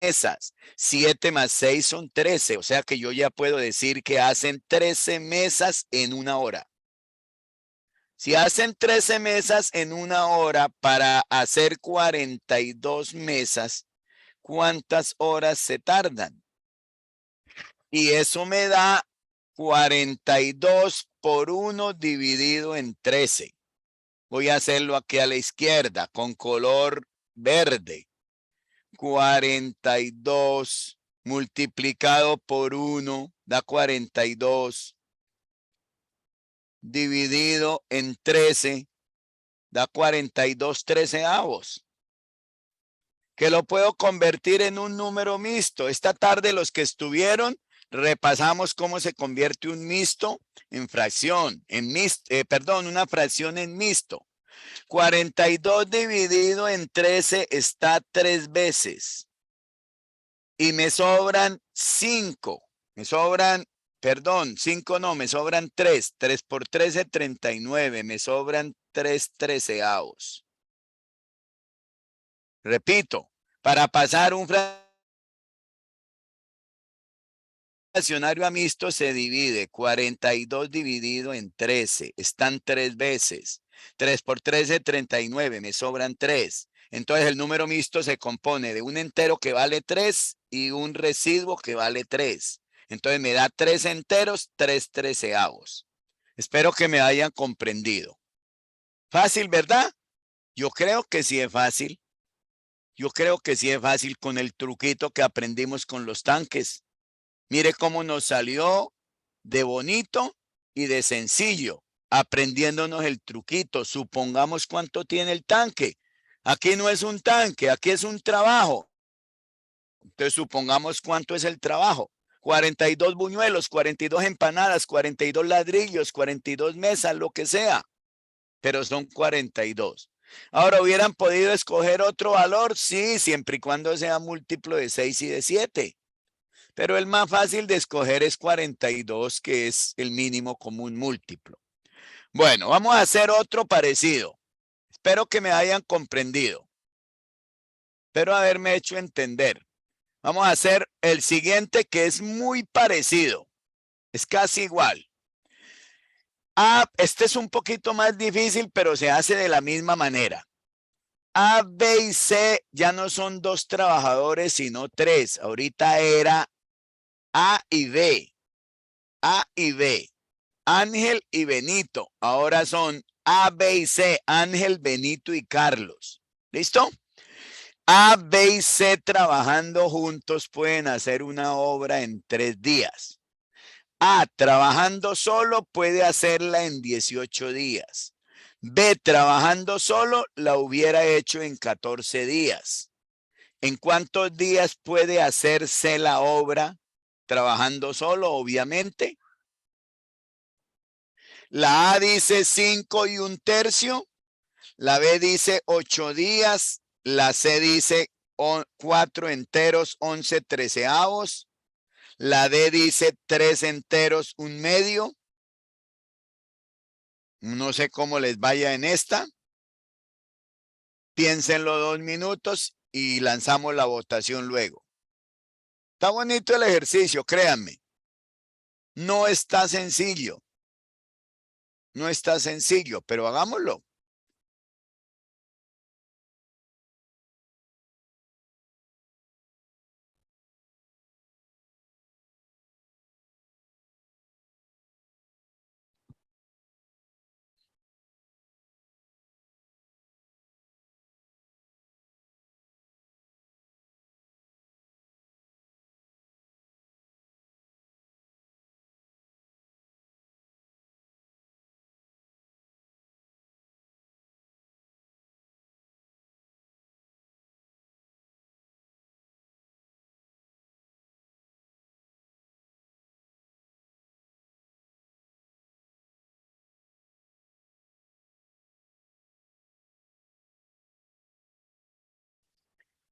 mesas. 7 más 6 son 13. O sea que yo ya puedo decir que hacen 13 mesas en una hora. Si hacen 13 mesas en una hora para hacer 42 mesas, ¿cuántas horas se tardan? Y eso me da 42 por 1 dividido en 13. Voy a hacerlo aquí a la izquierda con color verde. 42 multiplicado por 1 da 42. Dividido en 13 da 42 treceavos. Que lo puedo convertir en un número mixto. Esta tarde los que estuvieron repasamos cómo se convierte un mixto en fracción, una fracción en mixto. 42 dividido en 13 está 3 veces. Y me sobran 5. Me sobran, 5 no, me sobran 3. 3 por 13, 39. Me sobran 3 treceavos. Repito, para pasar un fraccionario a mixto se divide 42 dividido en 13. Están 3 veces. 3 por 13, 39. Me sobran 3. Entonces el número mixto se compone de un entero que vale 3 y un residuo que vale 3. Entonces me da 3 enteros, 3 treceavos. Espero que me hayan comprendido. Fácil, ¿verdad? Yo creo que sí es fácil. Yo creo que sí es fácil con el truquito que aprendimos con los tanques. Mire cómo nos salió de bonito y de sencillo, aprendiéndonos el truquito. Supongamos cuánto tiene el tanque. Aquí no es un tanque, aquí es un trabajo. Entonces supongamos cuánto es el trabajo. 42 buñuelos, 42 empanadas, 42 ladrillos, 42 mesas, lo que sea. Pero son 42. Ahora, ¿hubieran podido escoger otro valor? Sí, siempre y cuando sea múltiplo de 6 y de 7. Pero el más fácil de escoger es 42, que es el mínimo común múltiplo. Bueno, vamos a hacer otro parecido. Espero que me hayan comprendido. Espero haberme hecho entender. Vamos a hacer el siguiente, que es muy parecido. Es casi igual. Este es un poquito más difícil, pero se hace de la misma manera. A, B y C ya no son 2 trabajadores, sino 3. Ahorita era A y B. A y B. Ángel y Benito. Ahora son A, B y C. Ángel, Benito y Carlos. ¿Listo? A, B y C trabajando juntos pueden hacer una obra en 3 días. A, trabajando solo, puede hacerla en 18 días. B, trabajando solo, la hubiera hecho en 14 días. ¿En cuántos días puede hacerse la obra trabajando solo, obviamente? La A dice 5 y 1/3. La B dice 8 días. La C dice 4 enteros, 11 treceavos. La D dice 3 enteros, 1/2. No sé cómo les vaya en esta. Piénsenlo 2 minutos y lanzamos la votación luego. Está bonito el ejercicio, créanme. No está sencillo. No está sencillo, pero hagámoslo.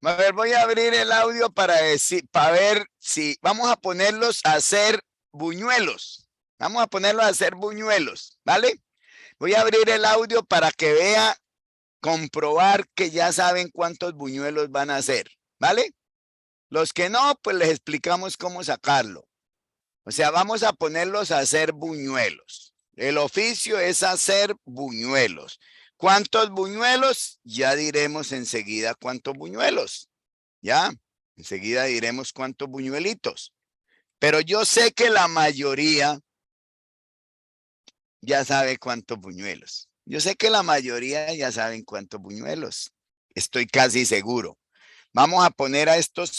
A ver, voy a abrir el audio para ver si vamos a ponerlos a hacer buñuelos. Vamos a ponerlos a hacer buñuelos, ¿vale? Voy a abrir el audio para que vea, comprobar que ya saben cuántos buñuelos van a hacer, ¿vale? Los que no, pues les explicamos cómo sacarlo. O sea, vamos a ponerlos a hacer buñuelos. El oficio es hacer buñuelos. ¿Cuántos buñuelos? Ya diremos enseguida cuántos buñuelos. ¿Ya? Enseguida diremos cuántos buñuelitos. Pero yo sé que la mayoría ya sabe cuántos buñuelos. Yo sé que la mayoría ya saben cuántos buñuelos. Estoy casi seguro. Vamos a poner a estos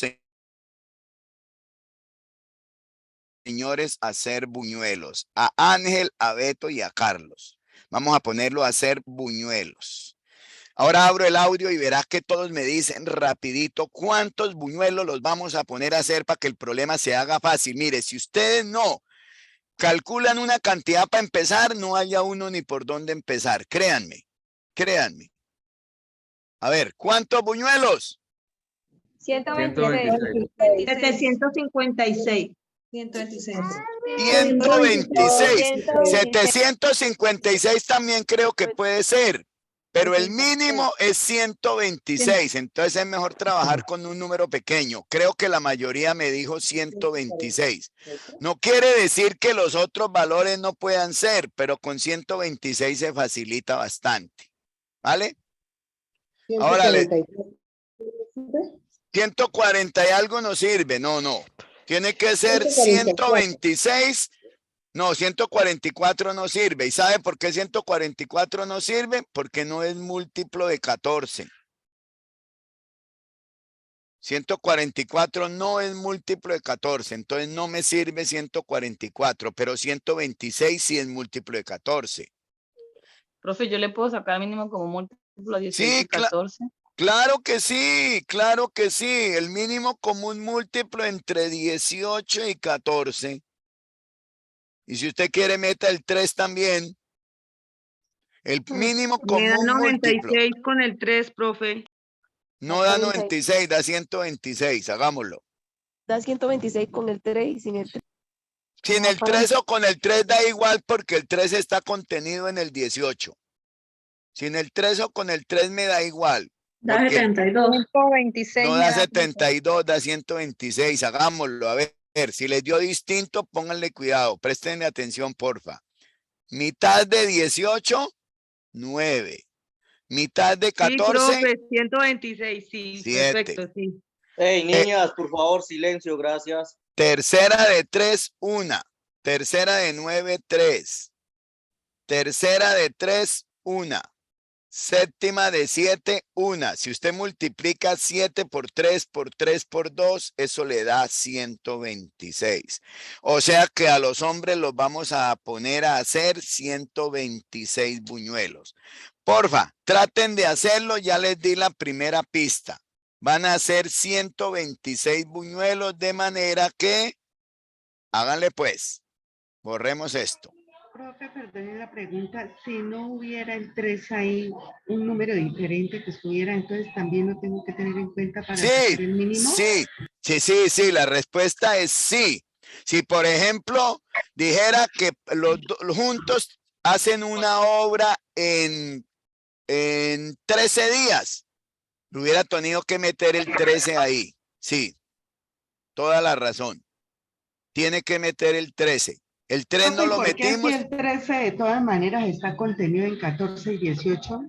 señores a hacer buñuelos. A Ángel, a Beto y a Carlos. Vamos a ponerlo a hacer buñuelos. Ahora abro el audio y verás que todos me dicen rapidito cuántos buñuelos los vamos a poner a hacer para que el problema se haga fácil. Mire, si ustedes no calculan una cantidad para empezar, no haya uno ni por dónde empezar. Créanme, créanme. A ver, ¿cuántos buñuelos? 126. 756. 126. 126. 756 también creo que puede ser, pero el mínimo es 126. Entonces es mejor trabajar con un número pequeño. Creo que la mayoría me dijo 126. No quiere decir que los otros valores no puedan ser, pero con 126 se facilita bastante. ¿Vale? Ahora, 140 y algo no sirve. No, no. Tiene que ser 126. No, 144 no sirve. ¿Y sabe por qué 144 no sirve? Porque no es múltiplo de 14. 144 no es múltiplo de 14, entonces no me sirve 144, pero 126 sí es múltiplo de 14. Profe, yo le puedo sacar mínimo como múltiplo 18 Sí, y 14. claro que sí, claro que sí. El mínimo común múltiplo entre 18 y 14. Y si usted quiere, meta el 3 también. El mínimo Me da común múltiplo. 96 con el 3, profe. No da 96, da 126. Hagámoslo. Da 126 con el 3 y sin el 3. Sin el 3 o con el 3 da igual porque el 3 está contenido en el 18. Sin el 3 o con el 3 me da igual. Da Porque 72. 126 no me da da 72, da 126. Hagámoslo. A ver, si les dio distinto, pónganle cuidado. Préstenle atención, porfa. Mitad de 18, 9. Mitad de Sí, 14, profe, 126, sí, 7. perfecto, sí. Hey, niñas, por favor, silencio, gracias. Tercera de 3, 1. Tercera de 9, 3. Tercera de 3, 1. Séptima de 7, 1. Si usted multiplica 7 por 3 por 3 por 2, eso le da 126. O sea que a los hombres los vamos a poner a hacer 126 buñuelos. Porfa, traten de hacerlo, ya les di la primera pista. Van a hacer 126 buñuelos de manera que, háganle pues, borremos esto. Profe, perdone la pregunta, si no hubiera el 3 ahí, un número diferente que estuviera, entonces también lo tengo que tener en cuenta para sacar el mínimo. Sí, la respuesta es sí. Si por ejemplo dijera que los juntos hacen una obra en 13 días, hubiera tenido que meter el 13 ahí. Sí, toda la razón. Tiene que meter el 13. El 3 no lo metimos. ¿Por qué si el 13 de todas maneras está contenido en 14 y 18?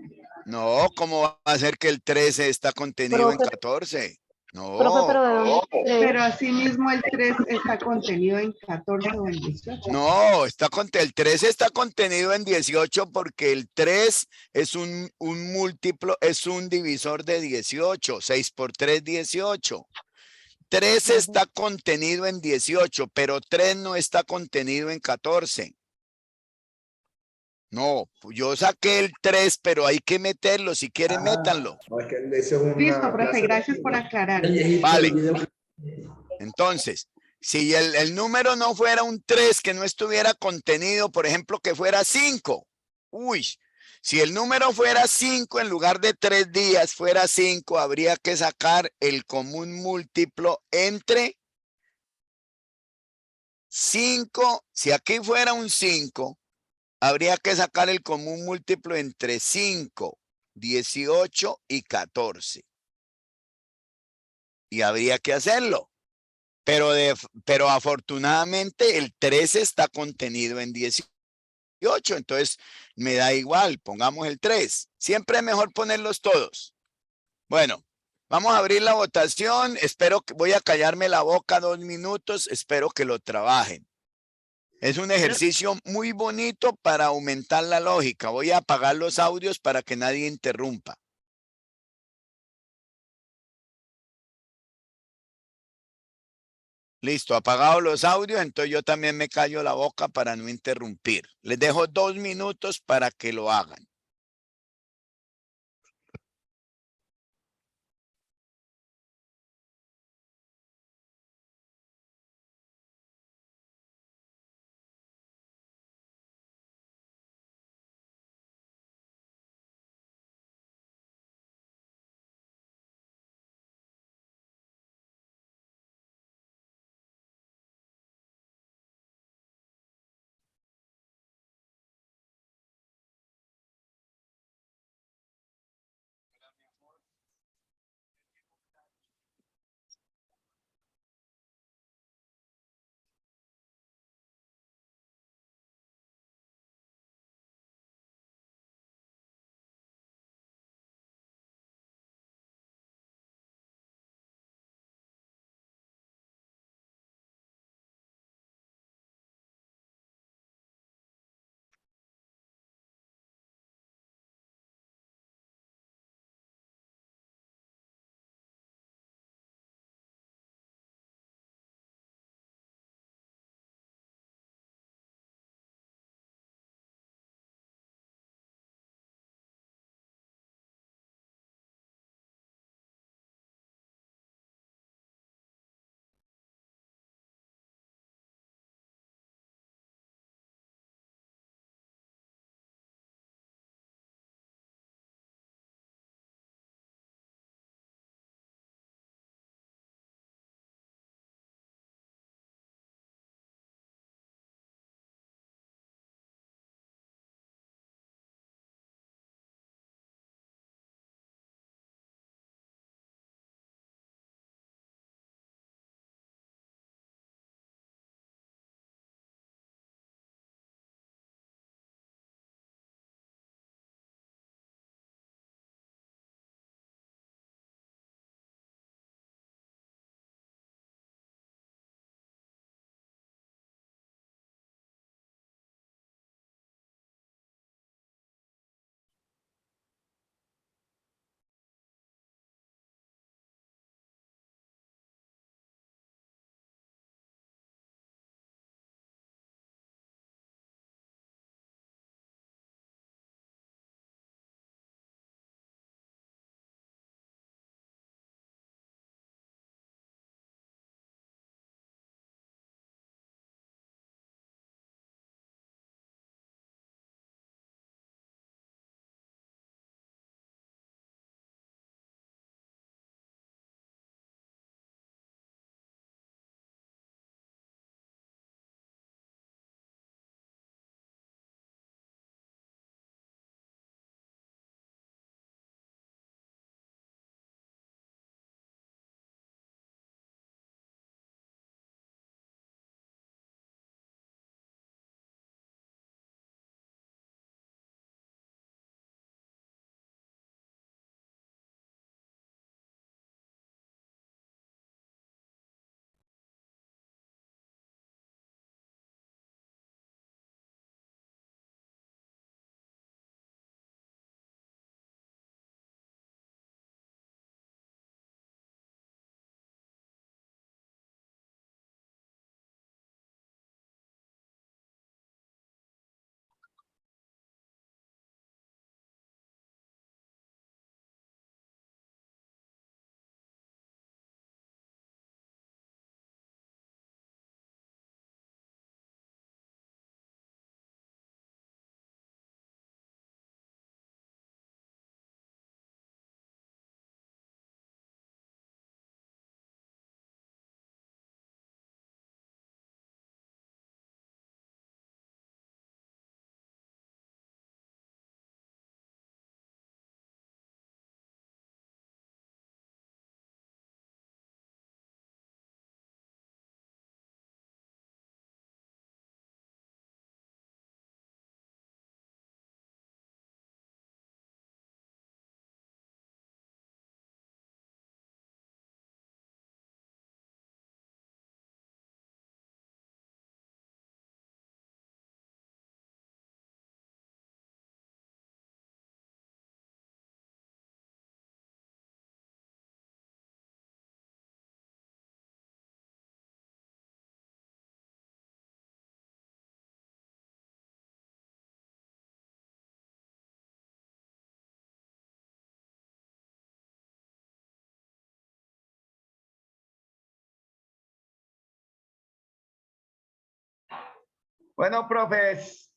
No, ¿cómo va a ser que el 13 está contenido en 14? No. Profe, pero ¿de dónde? Pero asimismo el 3 está contenido en 14 o en 18. No, el 13 está contenido en 18 porque el 3 es un múltiplo, es un divisor de 18. 6 por 3, 18. 3 está contenido en 18, pero 3 no está contenido en 14. No, yo saqué el 3, pero hay que meterlo. Si quieren, métanlo. Listo, profe, gracias por aclarar. Vale. Entonces, si el número no fuera un 3 que no estuviera contenido, por ejemplo, que fuera 5. Uy, si el número fuera 5 en lugar de 3 días fuera 5, habría que sacar el común múltiplo entre 5. Si aquí fuera un 5, habría que sacar el común múltiplo entre 5, 18 y 14. y habría que hacerlo. Pero afortunadamente el 13 está contenido en 18, entonces me da igual, pongamos el 3. Siempre es mejor ponerlos todos. Bueno, vamos a abrir la votación. Voy a callarme la boca 2 minutos, espero que lo trabajen. Es un ejercicio muy bonito para aumentar la lógica. Voy a apagar los audios para que nadie interrumpa. Listo, apagados los audios, entonces yo también me callo la boca para no interrumpir. Les dejo 2 minutos para que lo hagan. Bueno, profes,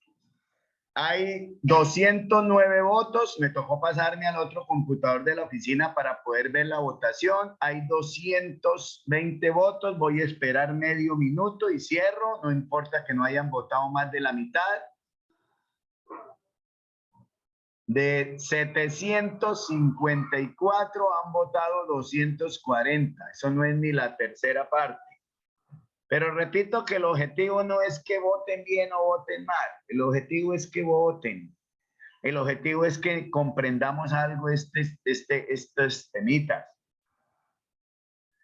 hay 209 votos. Me tocó pasarme al otro computador de la oficina para poder ver la votación. Hay 220 votos. Voy a esperar medio minuto y cierro. No importa que no hayan votado más de la mitad. De 754 han votado 240. Eso no es ni la tercera parte. Pero repito que el objetivo no es que voten bien o voten mal. El objetivo es que voten. El objetivo es que comprendamos algo estos temitas.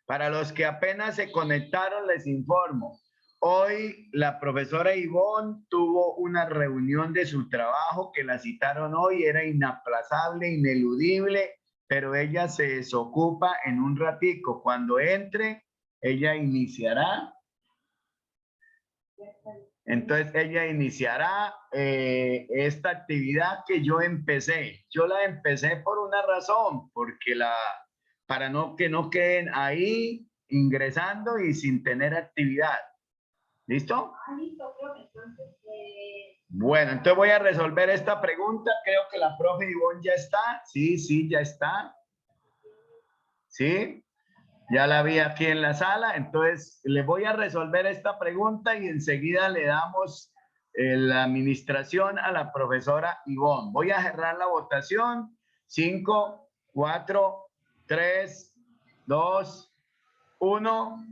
Para los que apenas se conectaron, les informo. Hoy la profesora Ivonne tuvo una reunión de su trabajo que la citaron hoy, era inaplazable, ineludible, pero ella se desocupa en un ratico. Cuando entre, ella iniciará. Entonces ella iniciará esta actividad que yo empecé. Yo la empecé por una razón, porque para que no queden ahí ingresando y sin tener actividad. ¿Listo? Bueno, entonces voy a resolver esta pregunta. Creo que la profe Ivonne ya está. Sí, ya está. ¿Sí? Ya la vi aquí en la sala. Entonces le voy a resolver esta pregunta y enseguida le damos la administración a la profesora Ivonne. Voy a cerrar la votación. 5, 4, 3, 2, 1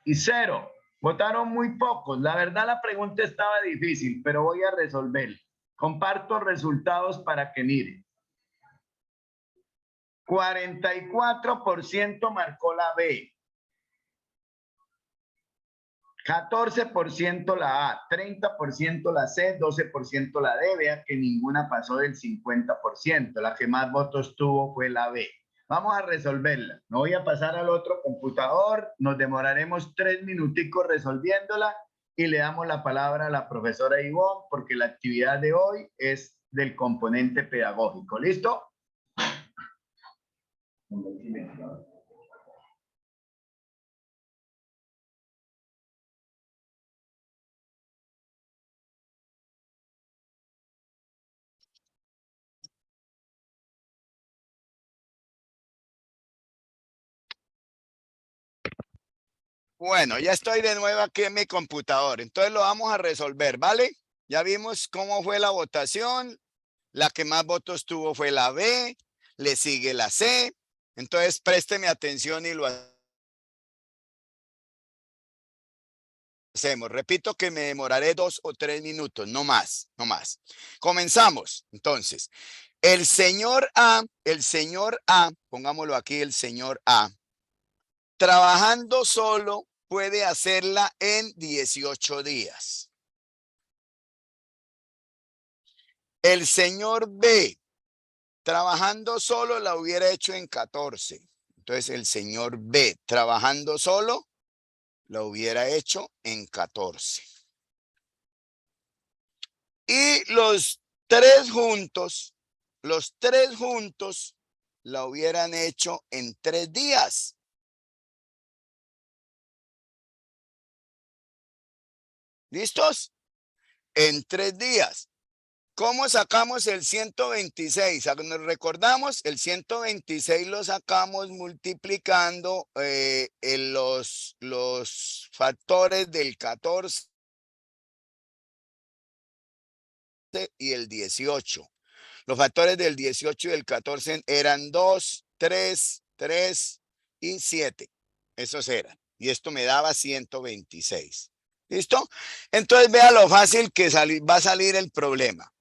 y 0. Votaron muy pocos. La verdad la pregunta estaba difícil, pero voy a resolver. Comparto resultados para que miren. 44% marcó la B. 14% la A, 30% la C, 12% la D. Vean que ninguna pasó del 50%. La que más votos tuvo fue la B. Vamos a resolverla. Me voy a pasar al otro computador. Nos demoraremos 3 minuticos resolviéndola y le damos la palabra a la profesora Ivonne porque la actividad de hoy es del componente pedagógico. ¿Listo? Bueno, ya estoy de nuevo aquí en mi computador. Entonces lo vamos a resolver, ¿vale? Ya vimos cómo fue la votación. La que más votos tuvo fue la B. Le sigue la C. Entonces présteme atención y lo hacemos. Repito que me demoraré 2 o 3 minutos, no más, no más. Comenzamos. Entonces, el señor A, pongámoslo aquí, el señor A, trabajando solo puede hacerla en 18 días. El señor B, trabajando solo, la hubiera hecho en 14. Entonces, el señor B, trabajando solo, la hubiera hecho en 14. Y los tres juntos, la hubieran hecho en 3 días. ¿Listos? En 3 días. ¿Cómo sacamos el 126? Nos recordamos, el 126 lo sacamos multiplicando los factores del 14 y el 18. Los factores del 18 y del 14 eran 2, 3 y 7. Esos eran. Y esto me daba 126. ¿Listo? Entonces vea lo fácil que va a salir el problema.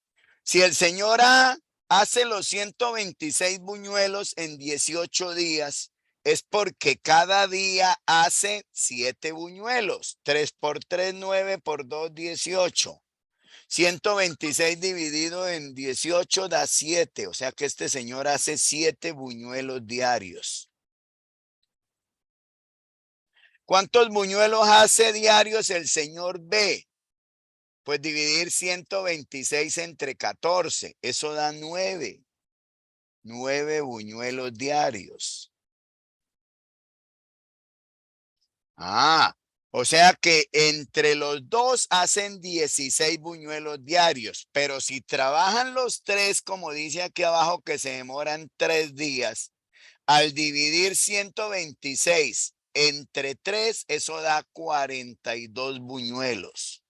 Si el señor A hace los 126 buñuelos en 18 días, es porque cada día hace 7 buñuelos. 3 por 3, 9 por 2, 18. 126 dividido en 18 da 7. O sea que este señor hace 7 buñuelos diarios. ¿Cuántos buñuelos hace diarios el señor B? Pues dividir 126 entre 14, eso da 9. 9 buñuelos diarios. O sea que entre los dos hacen 16 buñuelos diarios, pero si trabajan los tres, como dice aquí abajo, que se demoran 3 días, al dividir 126 entre 3, eso da 42 buñuelos.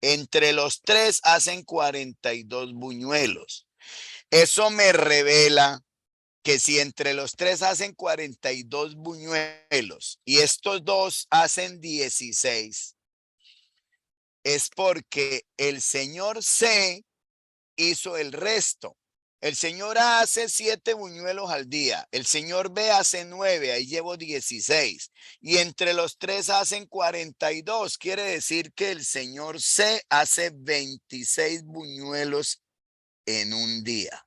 Entre los tres hacen 42 buñuelos. Eso me revela que si entre los tres hacen 42 buñuelos y estos dos hacen 16, es porque el señor C hizo el resto. El señor A hace 7 buñuelos al día. El señor B hace 9, ahí llevo 16. Y entre los tres hacen 42. Quiere decir que el señor C hace 26 buñuelos en un día.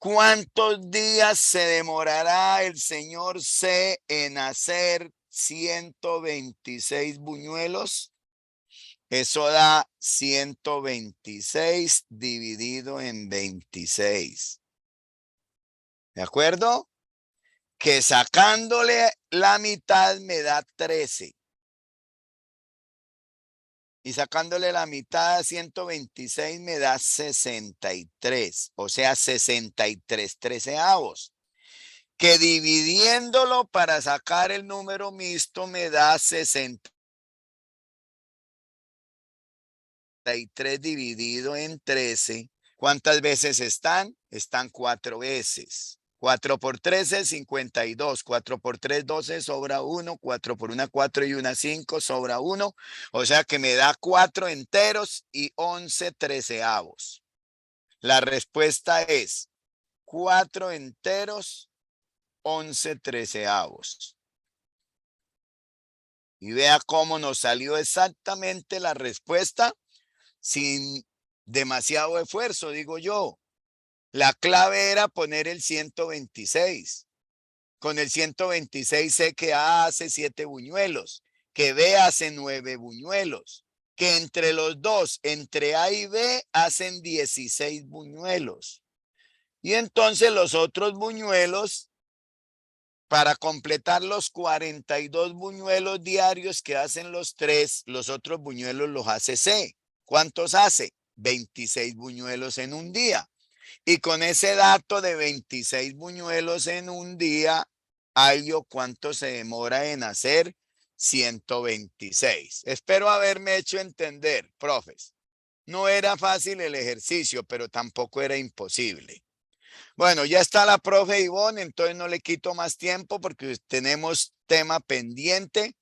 ¿Cuántos días se demorará el señor C en hacer 126 buñuelos? Eso da 126 dividido en 26. ¿De acuerdo? Que sacándole la mitad me da 13. Y sacándole la mitad a 126 me da 63. O sea, 63 treceavos. Que dividiéndolo para sacar el número mixto me da 63 dividido en 13. ¿Cuántas veces están? Están 4 veces. 4 por 13, 52. 4 por 3, 12, sobra 1. 4 por 1, 4 y 1, 5, sobra 1. O sea que me da 4 enteros y 11 treceavos. La respuesta es 4 enteros, 11 treceavos. Y vea cómo nos salió exactamente la respuesta sin demasiado esfuerzo, digo yo. La clave era poner el 126. Con el 126 sé que A hace 7 buñuelos, que B hace 9 buñuelos, que entre los dos, entre A y B, hacen 16 buñuelos. Y entonces los otros buñuelos, para completar los 42 buñuelos diarios que hacen los tres, los otros buñuelos los hace C. ¿Cuántos hace? 26 buñuelos en un día. Y con ese dato de 26 buñuelos en un día, hallo cuánto se demora en hacer 126. Espero haberme hecho entender, profes. No era fácil el ejercicio, pero tampoco era imposible. Bueno, ya está la profe Ivonne, entonces no le quito más tiempo porque tenemos tema pendiente.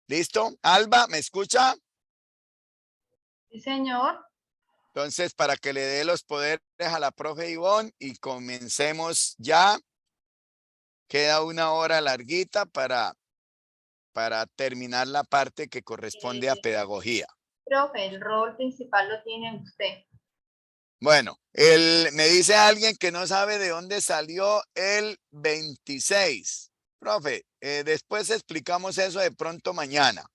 ¿Listo? Alba, ¿me escucha? Sí, señor. Entonces, para que le dé los poderes a la profe Ivonne y comencemos ya. Queda una hora larguita para terminar la parte que corresponde a pedagogía. Profe, el rol principal lo tiene usted. Bueno, me dice alguien que no sabe de dónde salió el 26. Profe, después explicamos eso de pronto mañana.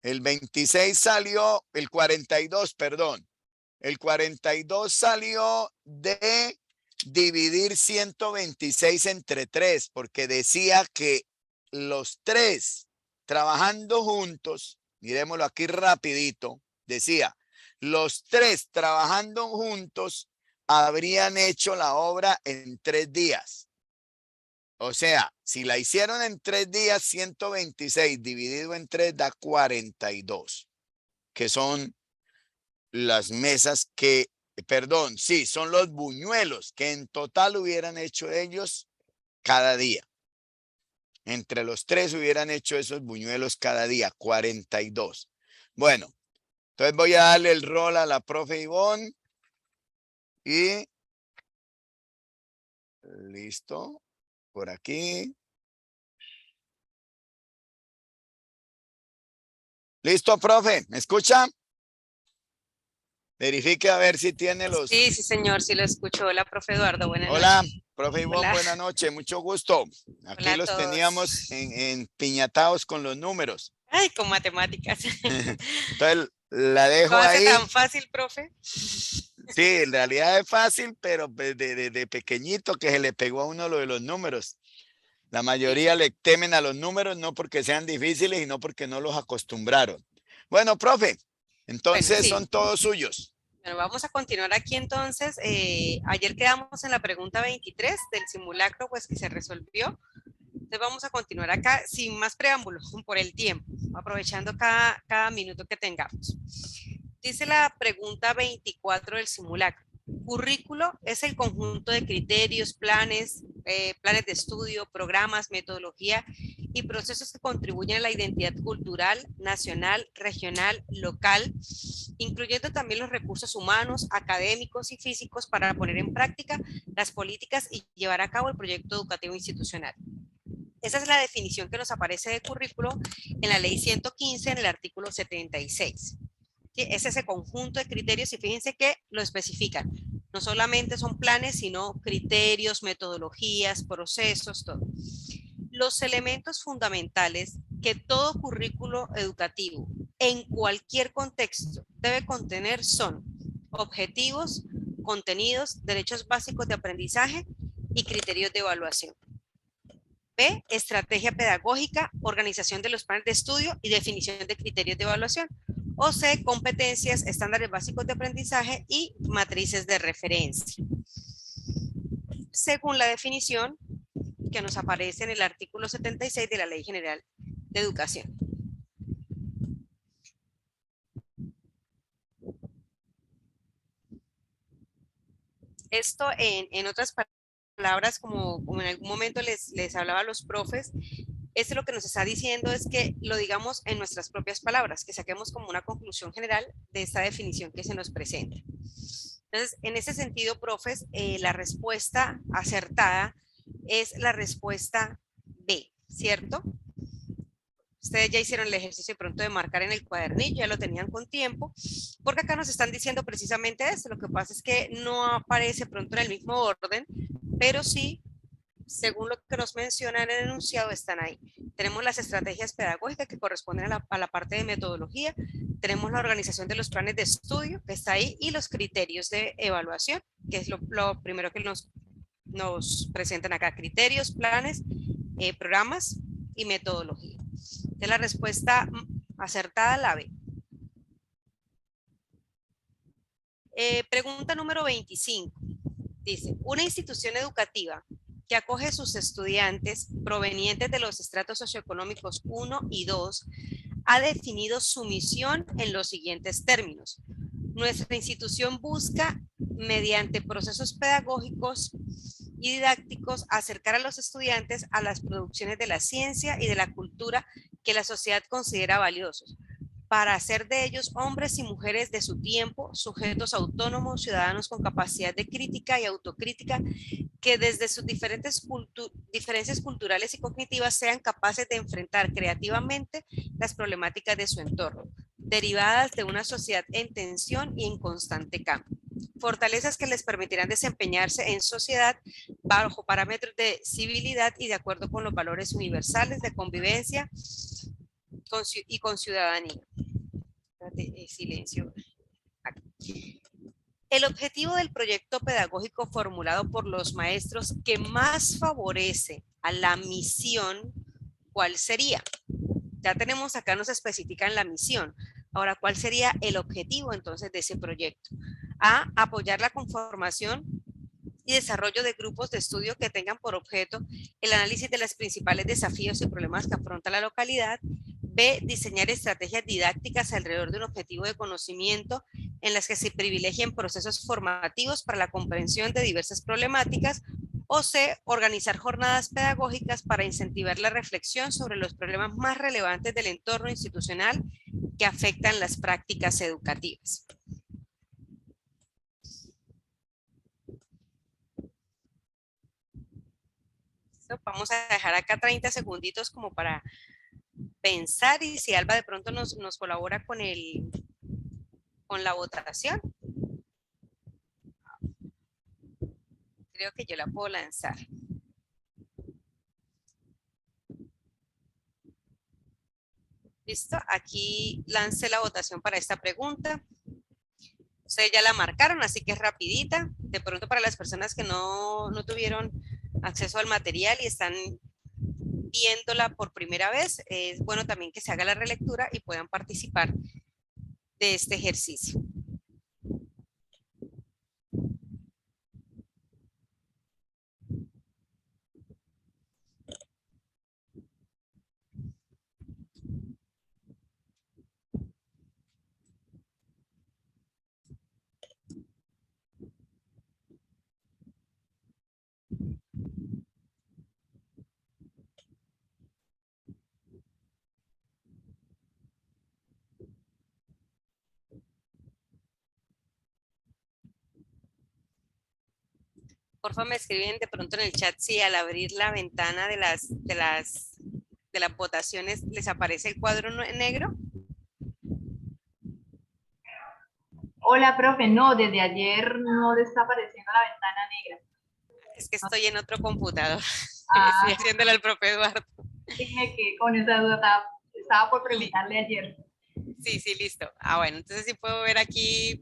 El 26 salió, el 42, perdón. El 42 salió de dividir 126 entre 3, porque decía que los tres trabajando juntos, miremoslo aquí rapidito, decía, los tres trabajando juntos habrían hecho la obra en 3 días. O sea, si la hicieron en 3 días, 126 dividido en 3 da 42, que son las mesas que, perdón, sí, son los buñuelos que en total hubieran hecho ellos cada día. Entre los tres hubieran hecho esos buñuelos cada día, 42. Bueno, entonces voy a darle el rol a la profe Ivonne y listo, por aquí. ¿Listo, profe? ¿Me escucha? Verifique a ver si tiene los... Sí, sí, señor, sí lo escucho. Hola, profe Eduardo, buenas Hola, noches. profe Ivonne, Hola. buenas noches, mucho gusto. Aquí Hola a los todos. teníamos piñatados con los números. Ay, con matemáticas. Entonces la dejo ¿Cómo hace ahí. tan fácil, profe? Sí, en realidad es fácil, pero de pequeñito que se le pegó a uno lo de los números. La mayoría le temen a los números, no porque sean difíciles y no porque no los acostumbraron. Bueno, profe, entonces sí. son todos suyos. Bueno, vamos a continuar aquí entonces. Ayer quedamos en la pregunta 23 del simulacro, pues que se resolvió. Entonces vamos a continuar acá sin más preámbulos por el tiempo, aprovechando cada minuto que tengamos. Dice la pregunta 24 del simulacro. Currículo es el conjunto de criterios, planes de estudio, programas, metodología y procesos que contribuyen a la identidad cultural, nacional, regional, local, incluyendo también los recursos humanos, académicos y físicos para poner en práctica las políticas y llevar a cabo el proyecto educativo institucional. Esa es la definición que nos aparece de currículo en la ley 115 en el artículo 76. ¿Sí? Es ese conjunto de criterios y fíjense que lo especifican. No solamente son planes, sino criterios, metodologías, procesos, todo. Los elementos fundamentales que todo currículo educativo en cualquier contexto debe contener son objetivos, contenidos, derechos básicos de aprendizaje y criterios de evaluación. B, estrategia pedagógica, organización de los planes de estudio y definición de criterios de evaluación. O C, competencias, estándares básicos de aprendizaje y matrices de referencia. Según la definición que nos aparece en el artículo 76 de la Ley General de Educación. Esto en otras palabras, como en algún momento les hablaba a los profes, esto lo que nos está diciendo es que lo digamos en nuestras propias palabras, que saquemos como una conclusión general de esta definición que se nos presenta. Entonces, en ese sentido, profes, la respuesta acertada es la respuesta B, ¿cierto? Ustedes ya hicieron el ejercicio de pronto de marcar en el cuadernillo, ya lo tenían con tiempo, porque acá nos están diciendo precisamente esto. Lo que pasa es que no aparece pronto en el mismo orden, pero sí, según lo que nos menciona en el enunciado, están ahí. Tenemos las estrategias pedagógicas que corresponden a la parte de metodología, tenemos la organización de los planes de estudio, que está ahí, y los criterios de evaluación, que es lo primero que nos presentan acá: criterios, planes, programas y metodología. De la respuesta acertada, la B. Pregunta número 25. Dice, una institución educativa que acoge a sus estudiantes provenientes de los estratos socioeconómicos 1 y 2 ha definido su misión en los siguientes términos. Nuestra institución busca, mediante procesos pedagógicos y didácticos, acercar a los estudiantes a las producciones de la ciencia y de la cultura que la sociedad considera valiosos, para hacer de ellos hombres y mujeres de su tiempo, sujetos autónomos, ciudadanos con capacidad de crítica y autocrítica, que desde sus diferencias culturales y cognitivas sean capaces de enfrentar creativamente las problemáticas de su entorno, derivadas de una sociedad en tensión y en constante cambio. Fortalezas que les permitirán desempeñarse en sociedad bajo parámetros de civilidad y de acuerdo con los valores universales de convivencia y con ciudadanía. Silencio. Aquí. El objetivo del proyecto pedagógico formulado por los maestros que más favorece a la misión, ¿cuál sería? Ya tenemos acá, nos especifican la misión. Ahora, ¿cuál sería el objetivo entonces de ese proyecto? A, apoyar la conformación y desarrollo de grupos de estudio que tengan por objeto el análisis de los principales desafíos y problemas que afronta la localidad. B, diseñar estrategias didácticas alrededor de un objetivo de conocimiento en las que se privilegien procesos formativos para la comprensión de diversas problemáticas. O C, organizar jornadas pedagógicas para incentivar la reflexión sobre los problemas más relevantes del entorno institucional que afectan las prácticas educativas. Vamos a dejar acá 30 segunditos como para pensar, y si Alba de pronto nos colabora con la votación. Creo que yo la puedo lanzar. Listo, aquí lancé la votación para esta pregunta. Ustedes ya la marcaron, así que es rapidita. De pronto para las personas que no tuvieron acceso al material y están viéndola por primera vez, es bueno también que se haga la relectura y puedan participar de este ejercicio. Porfa, me escriben de pronto en el chat si al abrir la ventana de las votaciones les aparece el cuadro negro. Hola, profe. No, desde ayer no le está apareciendo la ventana negra. Es que estoy en otro computador. Ah. Estoy haciéndole al profe Eduardo. Dime que con esa duda estaba por preguntarle ayer. Sí, sí, listo. Ah, bueno, entonces sí puedo ver aquí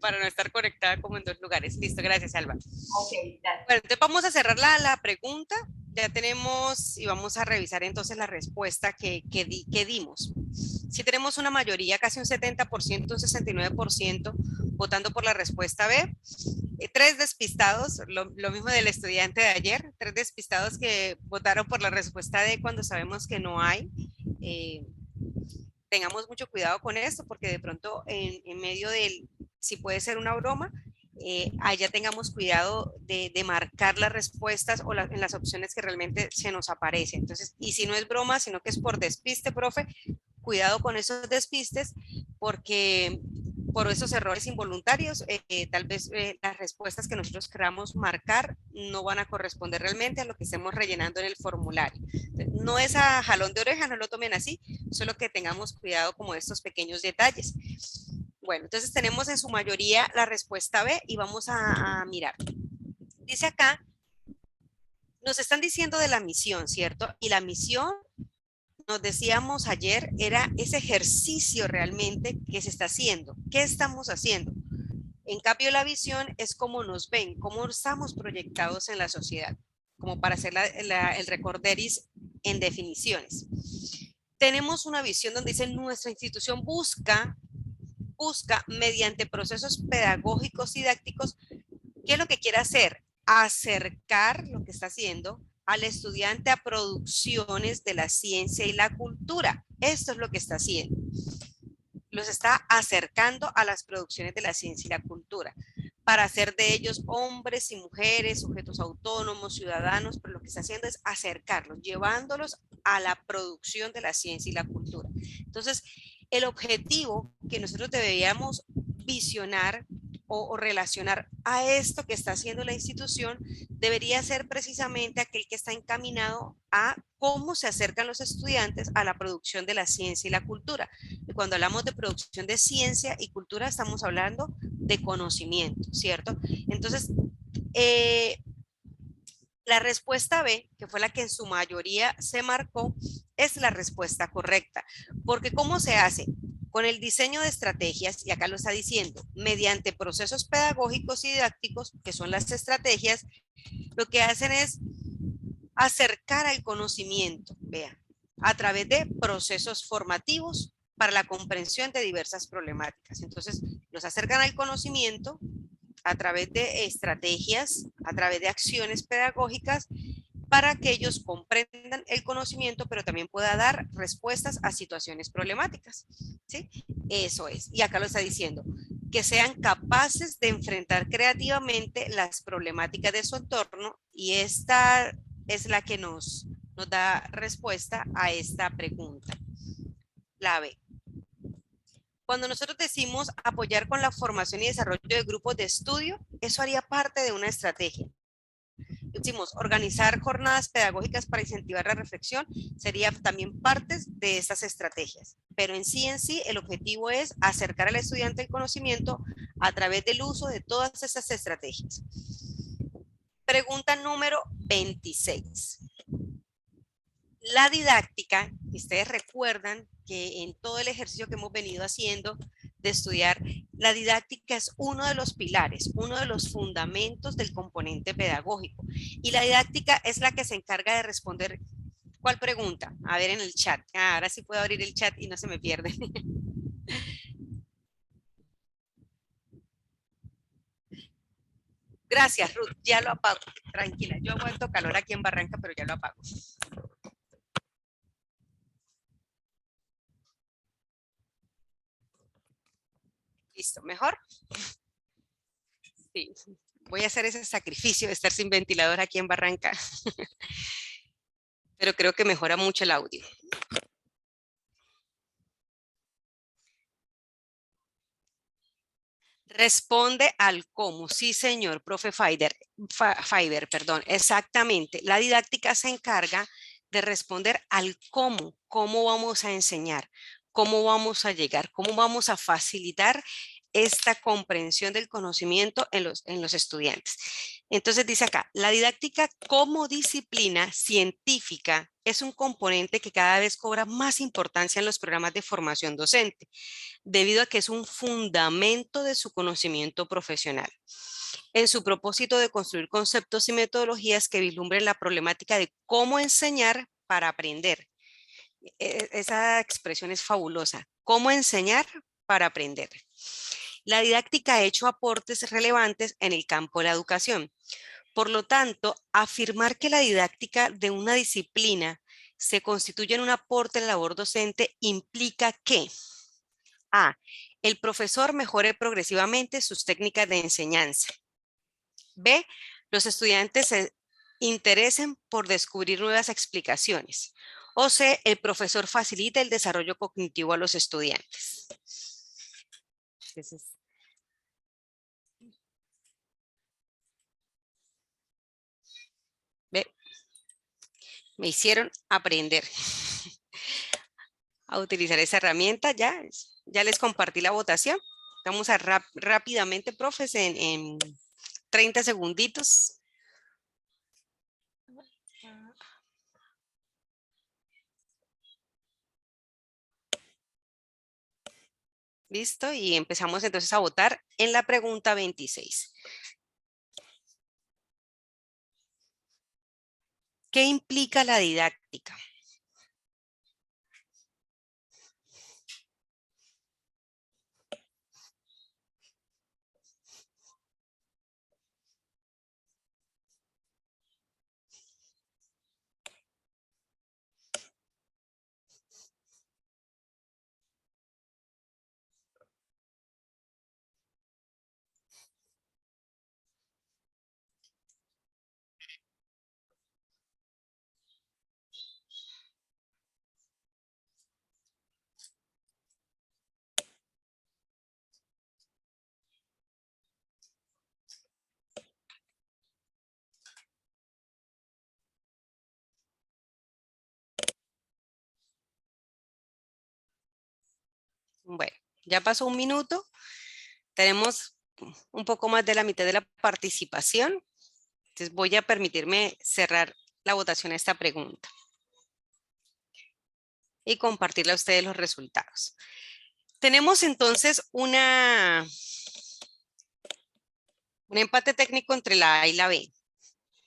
para no estar conectada como en dos lugares. Listo, gracias, Alba. Ok, gracias. Bueno, entonces vamos a cerrar la pregunta. Ya tenemos y vamos a revisar entonces la respuesta que dimos. Si tenemos una mayoría, casi un 70%, un 69% votando por la respuesta B. 3 despistados, lo mismo del estudiante de ayer, 3 despistados que votaron por la respuesta D cuando sabemos que no hay. Tengamos mucho cuidado con esto porque de pronto en medio del, si puede ser una broma, allá tengamos cuidado de marcar las respuestas o en las opciones que realmente se nos aparecen. Entonces, y si no es broma, sino que es por despiste, profe, cuidado con esos despistes porque por esos errores involuntarios, tal vez las respuestas que nosotros queramos marcar no van a corresponder realmente a lo que estemos rellenando en el formulario. No es a jalón de oreja, no lo tomen así, solo que tengamos cuidado como estos pequeños detalles. Bueno, entonces tenemos en su mayoría la respuesta B y vamos a mirar. Dice acá, nos están diciendo de la misión, ¿cierto? Y la misión, nos decíamos ayer, era ese ejercicio realmente que se está haciendo. ¿Qué estamos haciendo? En cambio, la visión es cómo nos ven, cómo estamos proyectados en la sociedad, como para hacer el recorderis en definiciones. Tenemos una visión donde dice nuestra institución busca mediante procesos pedagógicos y didácticos, ¿qué es lo que quiere hacer? Acercar lo que está haciendo al estudiante a producciones de la ciencia y la cultura. Esto es lo que está haciendo. Los está acercando a las producciones de la ciencia y la cultura para hacer de ellos hombres y mujeres, sujetos autónomos, ciudadanos, pero lo que está haciendo es acercarlos, llevándolos a la producción de la ciencia y la cultura. Entonces, el objetivo que nosotros deberíamos visionar o relacionar a esto que está haciendo la institución debería ser precisamente aquel que está encaminado a cómo se acercan los estudiantes a la producción de la ciencia y la cultura. Y cuando hablamos de producción de ciencia y cultura estamos hablando de conocimiento, ¿cierto? Entonces, la respuesta B, que fue la que en su mayoría se marcó, es la respuesta correcta. Porque ¿cómo se hace? Con el diseño de estrategias, y acá lo está diciendo, mediante procesos pedagógicos y didácticos, que son las estrategias, lo que hacen es acercar al conocimiento, vea, a través de procesos formativos para la comprensión de diversas problemáticas. Entonces, los acercan al conocimiento a través de estrategias, a través de acciones pedagógicas, para que ellos comprendan el conocimiento, pero también pueda dar respuestas a situaciones problemáticas, ¿sí? Eso es. Y acá lo está diciendo, que sean capaces de enfrentar creativamente las problemáticas de su entorno, y esta es la que nos da respuesta a esta pregunta. La B. Cuando nosotros decimos apoyar con la formación y desarrollo de grupos de estudio, eso haría parte de una estrategia. Decimos, organizar jornadas pedagógicas para incentivar la reflexión sería también parte de estas estrategias. Pero en sí, el objetivo es acercar al estudiante el conocimiento a través del uso de todas estas estrategias. Pregunta número 26. La didáctica, ustedes recuerdan que en todo el ejercicio que hemos venido haciendo de estudiar, la didáctica es uno de los pilares, uno de los fundamentos del componente pedagógico. Y la didáctica es la que se encarga de responder ¿Cuál pregunta? A ver en el chat. Ah, ahora sí puedo abrir el chat y no se me pierde. Gracias, Ruth. Ya lo apago. Tranquila, yo aguanto calor aquí en Barranca, pero ya lo apago. Listo, ¿mejor? Sí. Voy a hacer ese sacrificio de estar sin ventilador aquí en Barranca. Pero creo que mejora mucho el audio. Responde al cómo. Sí, señor, profe Fiber, perdón, exactamente. La didáctica se encarga de responder al cómo vamos a enseñar, cómo vamos a llegar, cómo vamos a facilitar esta comprensión del conocimiento en los estudiantes. Entonces dice acá, la didáctica como disciplina científica es un componente que cada vez cobra más importancia en los programas de formación docente, debido a que es un fundamento de su conocimiento profesional. En su propósito de construir conceptos y metodologías que vislumbren la problemática de cómo enseñar para aprender. Esa expresión es fabulosa. Cómo enseñar para aprender. La didáctica ha hecho aportes relevantes en el campo de la educación. Por lo tanto, afirmar que la didáctica de una disciplina se constituye en un aporte en la labor docente implica que A. El profesor mejore progresivamente sus técnicas de enseñanza. B. Los estudiantes se interesen por descubrir nuevas explicaciones. O C. El profesor facilita el desarrollo cognitivo a los estudiantes. ¿Ve? Me hicieron aprender a utilizar esa herramienta. Ya les compartí la votación. Vamos a rápidamente, profes, en 30 segunditos. Listo, y empezamos entonces a votar en la pregunta 26. ¿Qué implica la didáctica? Bueno, ya pasó un minuto. Tenemos un poco más de la mitad de la participación. Entonces voy a permitirme cerrar la votación a esta pregunta y compartirle a ustedes los resultados. Tenemos entonces un empate técnico entre la A y la B,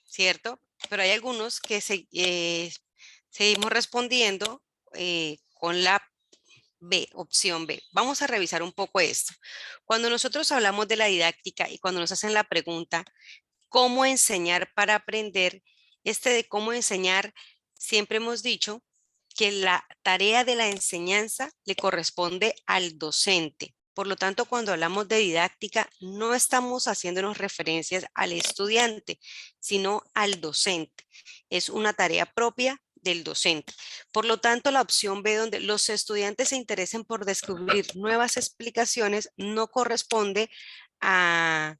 ¿cierto? Pero hay algunos que seguimos respondiendo con la B, opción B. Vamos a revisar un poco esto. Cuando nosotros hablamos de la didáctica y cuando nos hacen la pregunta, ¿cómo enseñar para aprender? De cómo enseñar, siempre hemos dicho que la tarea de la enseñanza le corresponde al docente. Por lo tanto, cuando hablamos de didáctica, no estamos haciéndonos referencias al estudiante, sino al docente. Es una tarea propia del docente. Por lo tanto, la opción B, donde los estudiantes se interesen por descubrir nuevas explicaciones, no corresponde a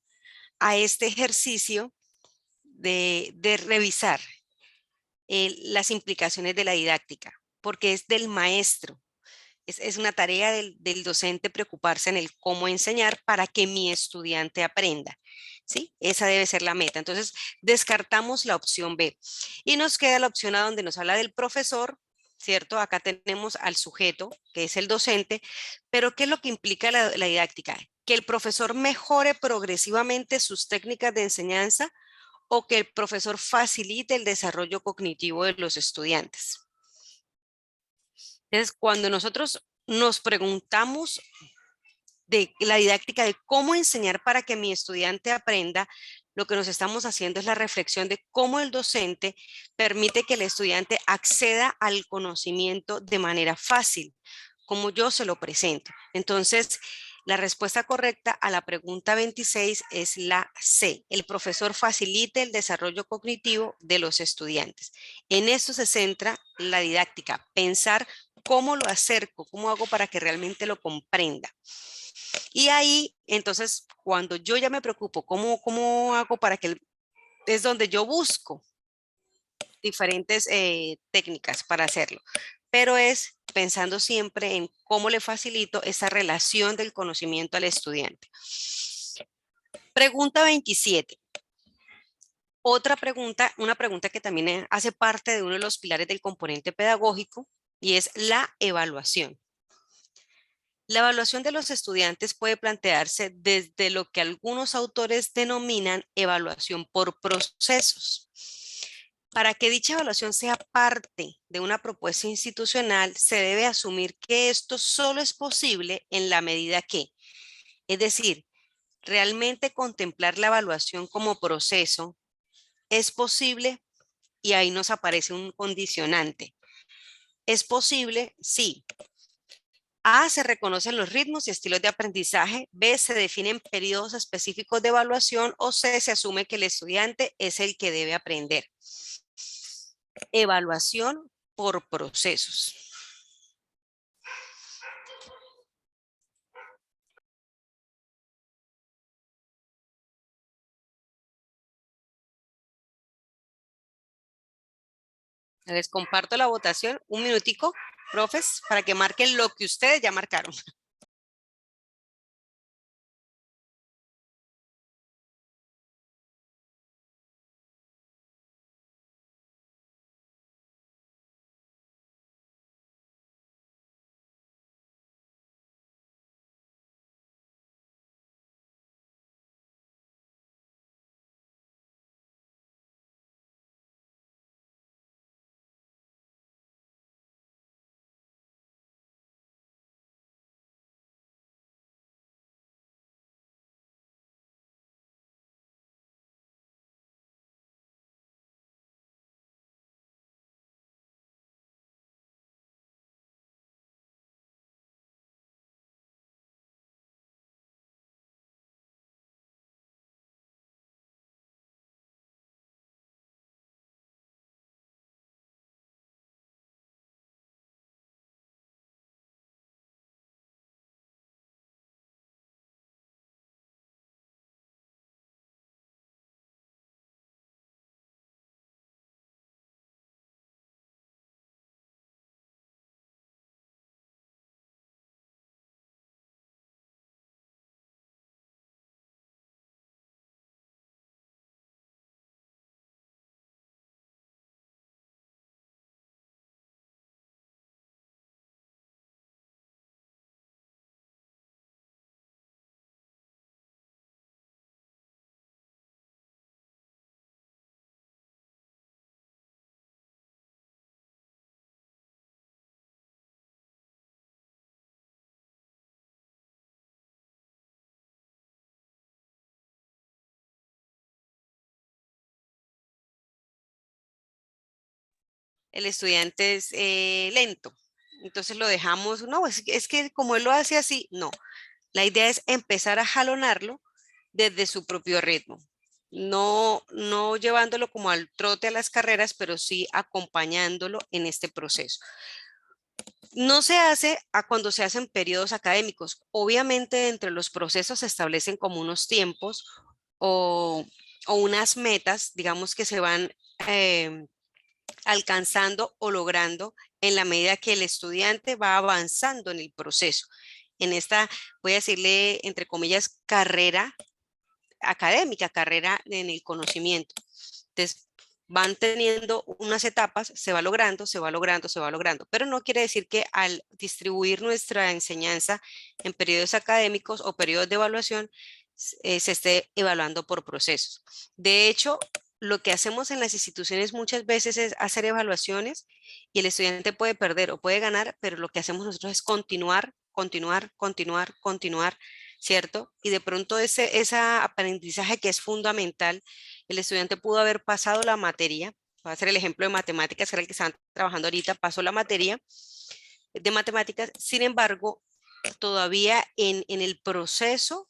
este ejercicio de revisar las implicaciones de la didáctica, porque es del maestro. Es una tarea del docente preocuparse en el cómo enseñar para que mi estudiante aprenda. ¿Sí? Esa debe ser la meta. Entonces, descartamos la opción B. Y nos queda la opción A donde nos habla del profesor, ¿cierto? Acá tenemos al sujeto, que es el docente, pero ¿qué es lo que implica la didáctica? Que el profesor mejore progresivamente sus técnicas de enseñanza o que el profesor facilite el desarrollo cognitivo de los estudiantes. Entonces, cuando nosotros nos preguntamos de la didáctica de cómo enseñar para que mi estudiante aprenda, lo que nos estamos haciendo es la reflexión de cómo el docente permite que el estudiante acceda al conocimiento de manera fácil, como yo se lo presento. Entonces, la respuesta correcta a la pregunta 26 es la C. El profesor facilite el desarrollo cognitivo de los estudiantes. En esto se centra la didáctica, pensar cómo lo acerco, cómo hago para que realmente lo comprenda. Y ahí, entonces, cuando yo ya me preocupo, ¿cómo hago para que es donde yo busco diferentes técnicas para hacerlo? Pero es pensando siempre en cómo le facilito esa relación del conocimiento al estudiante. Pregunta 27. Otra pregunta, una pregunta que también hace parte de uno de los pilares del componente pedagógico y es la evaluación. La evaluación de los estudiantes puede plantearse desde lo que algunos autores denominan evaluación por procesos. Para que dicha evaluación sea parte de una propuesta institucional, se debe asumir que esto solo es posible en la medida que, es decir, realmente contemplar la evaluación como proceso es posible y ahí nos aparece un condicionante. ¿Es posible? Sí. A, se reconocen los ritmos y estilos de aprendizaje. B, se definen periodos específicos de evaluación. O C, se asume que el estudiante es el que debe aprender. Evaluación por procesos. Les comparto la votación. Un minutico, profes, para que marquen lo que ustedes ya marcaron. El estudiante es lento. Entonces lo dejamos, no, es que como él lo hace así, no. La idea es empezar a jalonarlo desde su propio ritmo. No llevándolo como al trote a las carreras, pero sí acompañándolo en este proceso. No se hace a cuando se hacen periodos académicos. Obviamente entre los procesos se establecen como unos tiempos o unas metas, digamos que se van alcanzando o logrando en la medida que el estudiante va avanzando en el proceso. En esta, voy a decirle, entre comillas, carrera académica, carrera en el conocimiento. Entonces, van teniendo unas etapas, se va logrando, se va logrando, se va logrando, pero no quiere decir que al distribuir nuestra enseñanza en periodos académicos o periodos de evaluación, se esté evaluando por procesos. De hecho, lo que hacemos en las instituciones muchas veces es hacer evaluaciones y el estudiante puede perder o puede ganar, pero lo que hacemos nosotros es continuar, ¿cierto? Y de pronto ese aprendizaje que es fundamental, el estudiante pudo haber pasado la materia, voy a hacer el ejemplo de matemáticas, que era el que estaban trabajando ahorita, pasó la materia de matemáticas, sin embargo, todavía en el proceso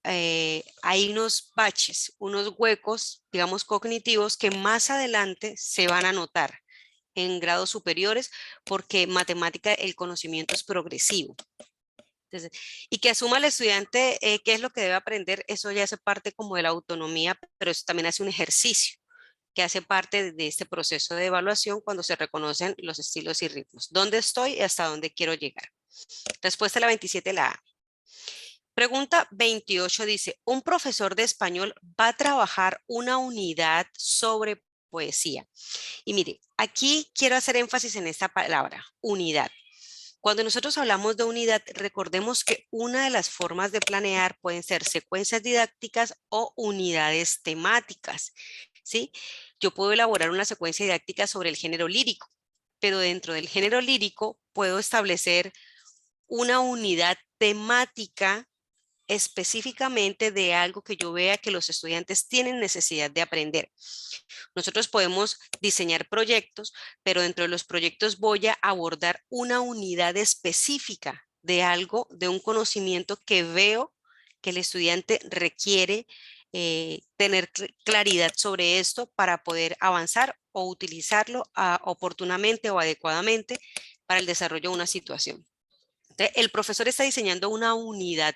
hay unos baches, unos huecos, digamos, cognitivos que más adelante se van a notar en grados superiores porque matemática, el conocimiento es progresivo. Entonces, y que asuma el estudiante qué es lo que debe aprender, eso ya hace parte como de la autonomía, pero eso también hace un ejercicio que hace parte de este proceso de evaluación cuando se reconocen los estilos y ritmos. ¿Dónde estoy y hasta dónde quiero llegar? Respuesta a la 27, la A. Pregunta 28 dice, un profesor de español va a trabajar una unidad sobre poesía. Y mire, aquí quiero hacer énfasis en esta palabra, unidad. Cuando nosotros hablamos de unidad, recordemos que una de las formas de planear pueden ser secuencias didácticas o unidades temáticas, ¿sí? Yo puedo elaborar una secuencia didáctica sobre el género lírico, pero dentro del género lírico puedo establecer una unidad temática específicamente de algo que yo vea que los estudiantes tienen necesidad de aprender. Nosotros podemos diseñar proyectos, pero dentro de los proyectos voy a abordar una unidad específica de algo, de un conocimiento que veo que el estudiante requiere tener claridad sobre esto para poder avanzar o utilizarlo oportunamente o adecuadamente para el desarrollo de una situación. Entonces, el profesor está diseñando una unidad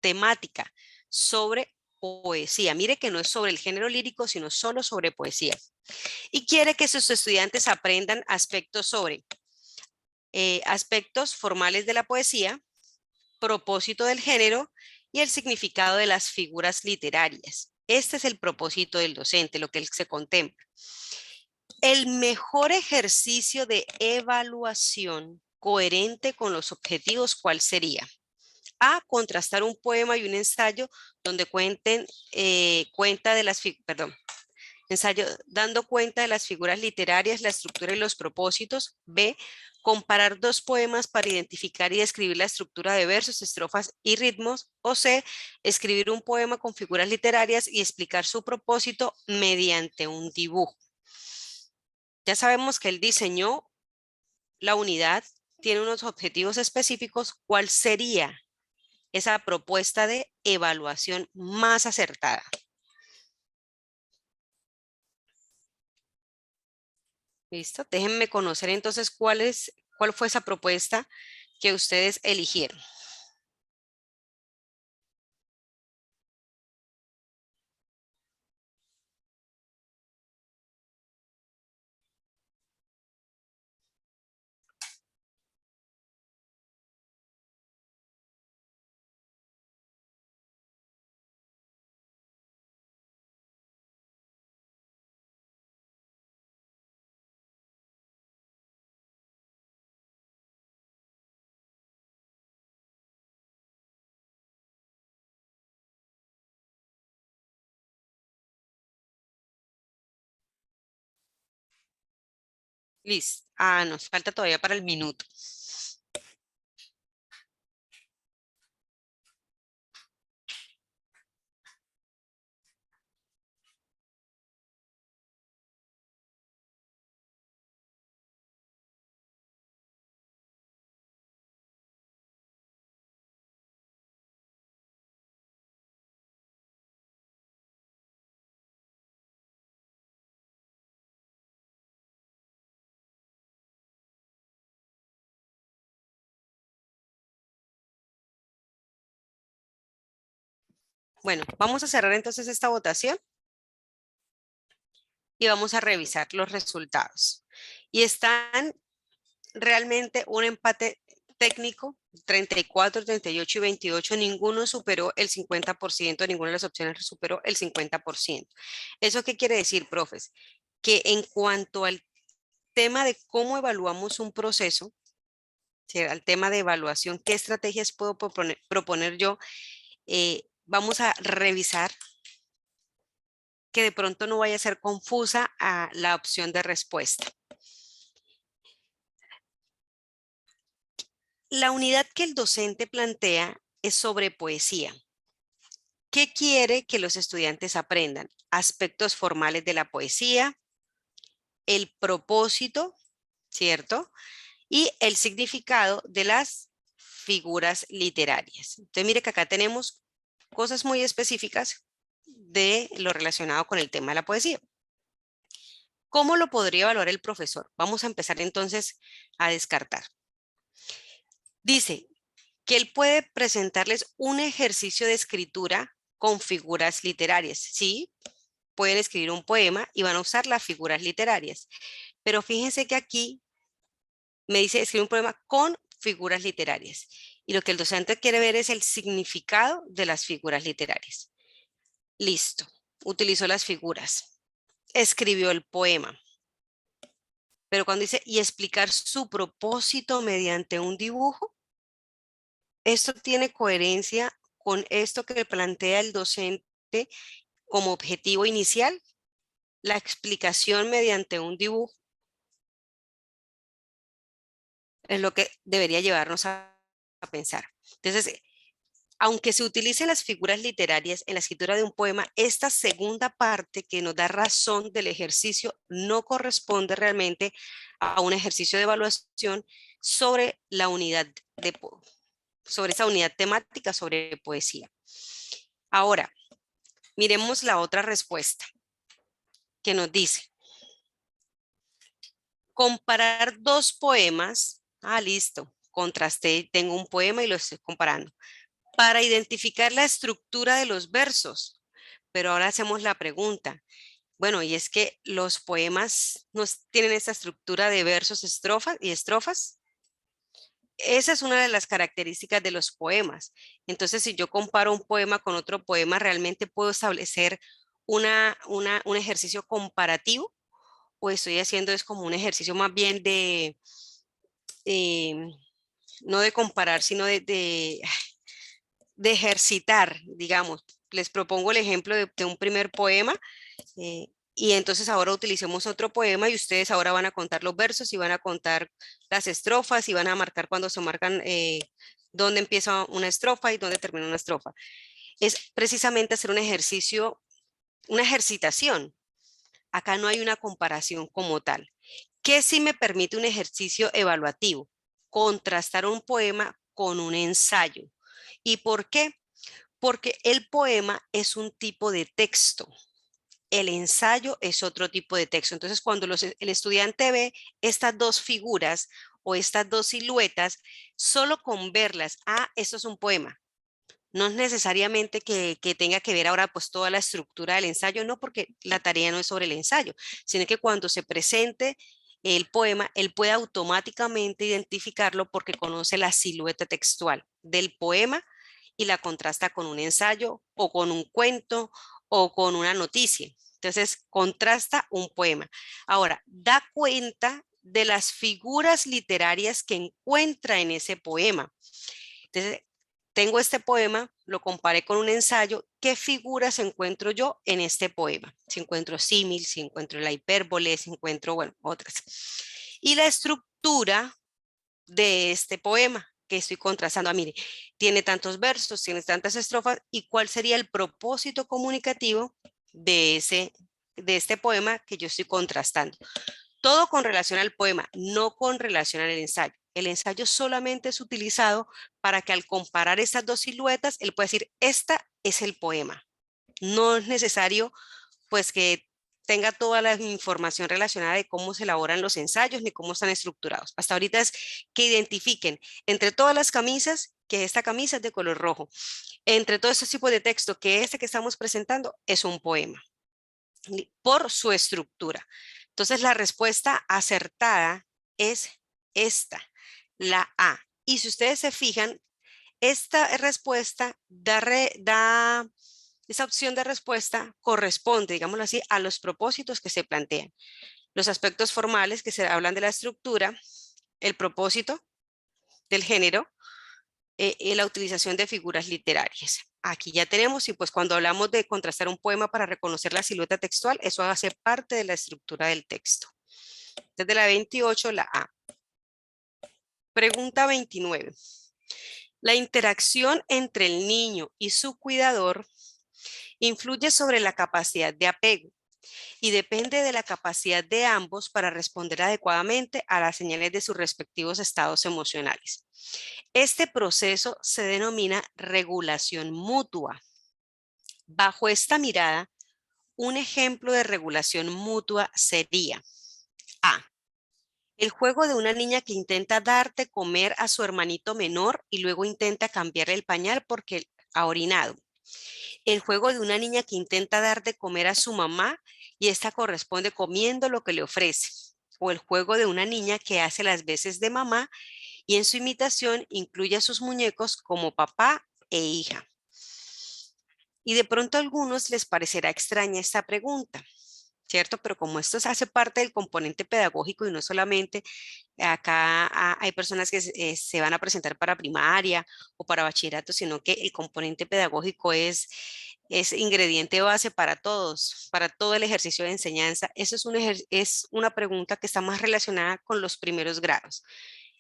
temática sobre poesía. Mire que no es sobre el género lírico, sino solo sobre poesía. Y quiere que sus estudiantes aprendan aspectos sobre aspectos formales de la poesía, propósito del género y el significado de las figuras literarias. Este es el propósito del docente, lo que él se contempla. El mejor ejercicio de evaluación coherente con los objetivos, ¿cuál sería? A, contrastar un poema y un ensayo donde ensayo dando cuenta de las figuras literarias, la estructura y los propósitos. B, comparar dos poemas para identificar y describir la estructura de versos, estrofas y ritmos. O C, escribir un poema con figuras literarias y explicar su propósito mediante un dibujo. Ya sabemos que él diseñó la unidad, tiene unos objetivos específicos. ¿Cuál sería esa propuesta de evaluación más acertada? ¿Listo? Déjenme conocer entonces cuál fue esa propuesta que ustedes eligieron. Listo. Nos falta todavía para el minuto. Bueno, vamos a cerrar entonces esta votación y vamos a revisar los resultados. Y están realmente un empate técnico, 34, 38 y 28, ninguno superó el 50%, ninguna de las opciones superó el 50%. ¿Eso qué quiere decir, profes? Que en cuanto al tema de cómo evaluamos un proceso, al tema de evaluación, ¿qué estrategias puedo proponer yo? Vamos a revisar que de pronto no vaya a ser confusa a la opción de respuesta. La unidad que el docente plantea es sobre poesía. ¿Qué quiere que los estudiantes aprendan? Aspectos formales de la poesía, el propósito, ¿cierto? Y el significado de las figuras literarias. Entonces, mire que acá tenemos cosas muy específicas de lo relacionado con el tema de la poesía. ¿Cómo lo podría evaluar el profesor? Vamos a empezar entonces a descartar. Dice que él puede presentarles un ejercicio de escritura con figuras literarias. Sí, pueden escribir un poema y van a usar las figuras literarias. Pero fíjense que aquí me dice escribir un poema con figuras literarias. Y lo que el docente quiere ver es el significado de las figuras literarias. Listo, utilizó las figuras, escribió el poema. Pero cuando dice, y explicar su propósito mediante un dibujo, esto tiene coherencia con esto que plantea el docente como objetivo inicial, la explicación mediante un dibujo. Es lo que debería llevarnos a pensar. Entonces, aunque se utilicen las figuras literarias en la escritura de un poema, esta segunda parte que nos da razón del ejercicio no corresponde realmente a un ejercicio de evaluación sobre la unidad sobre esa unidad temática sobre poesía. Ahora, miremos la otra respuesta que nos dice comparar dos poemas. Listo, contrasté, tengo un poema y lo estoy comparando. Para identificar la estructura de los versos. Pero ahora hacemos la pregunta. Bueno, y es que los poemas no tienen esta estructura de versos, estrofas y estrofas. Esa es una de las características de los poemas. Entonces, si yo comparo un poema con otro poema, realmente puedo establecer un ejercicio comparativo, o estoy haciendo es como un ejercicio más bien de, no de comparar, sino de ejercitar, digamos. Les propongo el ejemplo de un primer poema y entonces ahora utilicemos otro poema y ustedes ahora van a contar los versos y van a contar las estrofas y van a marcar cuando se marcan dónde empieza una estrofa y dónde termina una estrofa. Es precisamente hacer un ejercicio, una ejercitación. Acá no hay una comparación como tal. ¿Qué sí me permite un ejercicio evaluativo? Contrastar un poema con un ensayo. ¿Y por qué? Porque el poema es un tipo de texto. El ensayo es otro tipo de texto. Entonces, cuando el estudiante ve estas dos figuras o estas dos siluetas, solo con verlas, esto es un poema. No es necesariamente que tenga que ver ahora pues toda la estructura del ensayo, no, porque la tarea no es sobre el ensayo, sino que cuando se presente el poema, él puede automáticamente identificarlo porque conoce la silueta textual del poema y la contrasta con un ensayo o con un cuento o con una noticia. Entonces, contrasta un poema. Ahora, da cuenta de las figuras literarias que encuentra en ese poema. Entonces, tengo este poema, lo comparé con un ensayo, ¿qué figuras encuentro yo en este poema? Si encuentro símil, si encuentro la hipérbole, si encuentro, bueno, otras. Y la estructura de este poema que estoy contrastando. Mire, tiene tantos versos, tiene tantas estrofas, ¿y cuál sería el propósito comunicativo de este poema que yo estoy contrastando? Todo con relación al poema, no con relación al ensayo. El ensayo solamente es utilizado para que al comparar estas dos siluetas, él pueda decir, esta es el poema. No es necesario pues que tenga toda la información relacionada de cómo se elaboran los ensayos ni cómo están estructurados. Hasta ahorita es que identifiquen entre todas las camisas que esta camisa es de color rojo. Entre todos estos tipos de texto que este que estamos presentando es un poema por su estructura. Entonces la respuesta acertada es esta, la A. Y si ustedes se fijan, esta respuesta esa opción de respuesta corresponde, digámoslo así, a los propósitos que se plantean. Los aspectos formales que se hablan de la estructura, el propósito del género, la utilización de figuras literarias. Aquí ya tenemos, y pues cuando hablamos de contrastar un poema para reconocer la silueta textual, eso hace parte de la estructura del texto. Desde la 28, la A. Pregunta 29. La interacción entre el niño y su cuidador influye sobre la capacidad de apego y depende de la capacidad de ambos para responder adecuadamente a las señales de sus respectivos estados emocionales. Este proceso se denomina regulación mutua. Bajo esta mirada, un ejemplo de regulación mutua sería A. El juego de una niña que intenta dar de comer a su hermanito menor y luego intenta cambiarle el pañal porque ha orinado. El juego de una niña que intenta dar de comer a su mamá y esta corresponde comiendo lo que le ofrece. O el juego de una niña que hace las veces de mamá y en su imitación incluye a sus muñecos como papá e hija. Y de pronto a algunos les parecerá extraña esta pregunta, ¿cierto? Pero como esto hace parte del componente pedagógico y no solamente acá hay personas que se van a presentar para primaria o para bachillerato, sino que el componente pedagógico es ingrediente base para todos, para todo el ejercicio de enseñanza. Eso es una pregunta que está más relacionada con los primeros grados.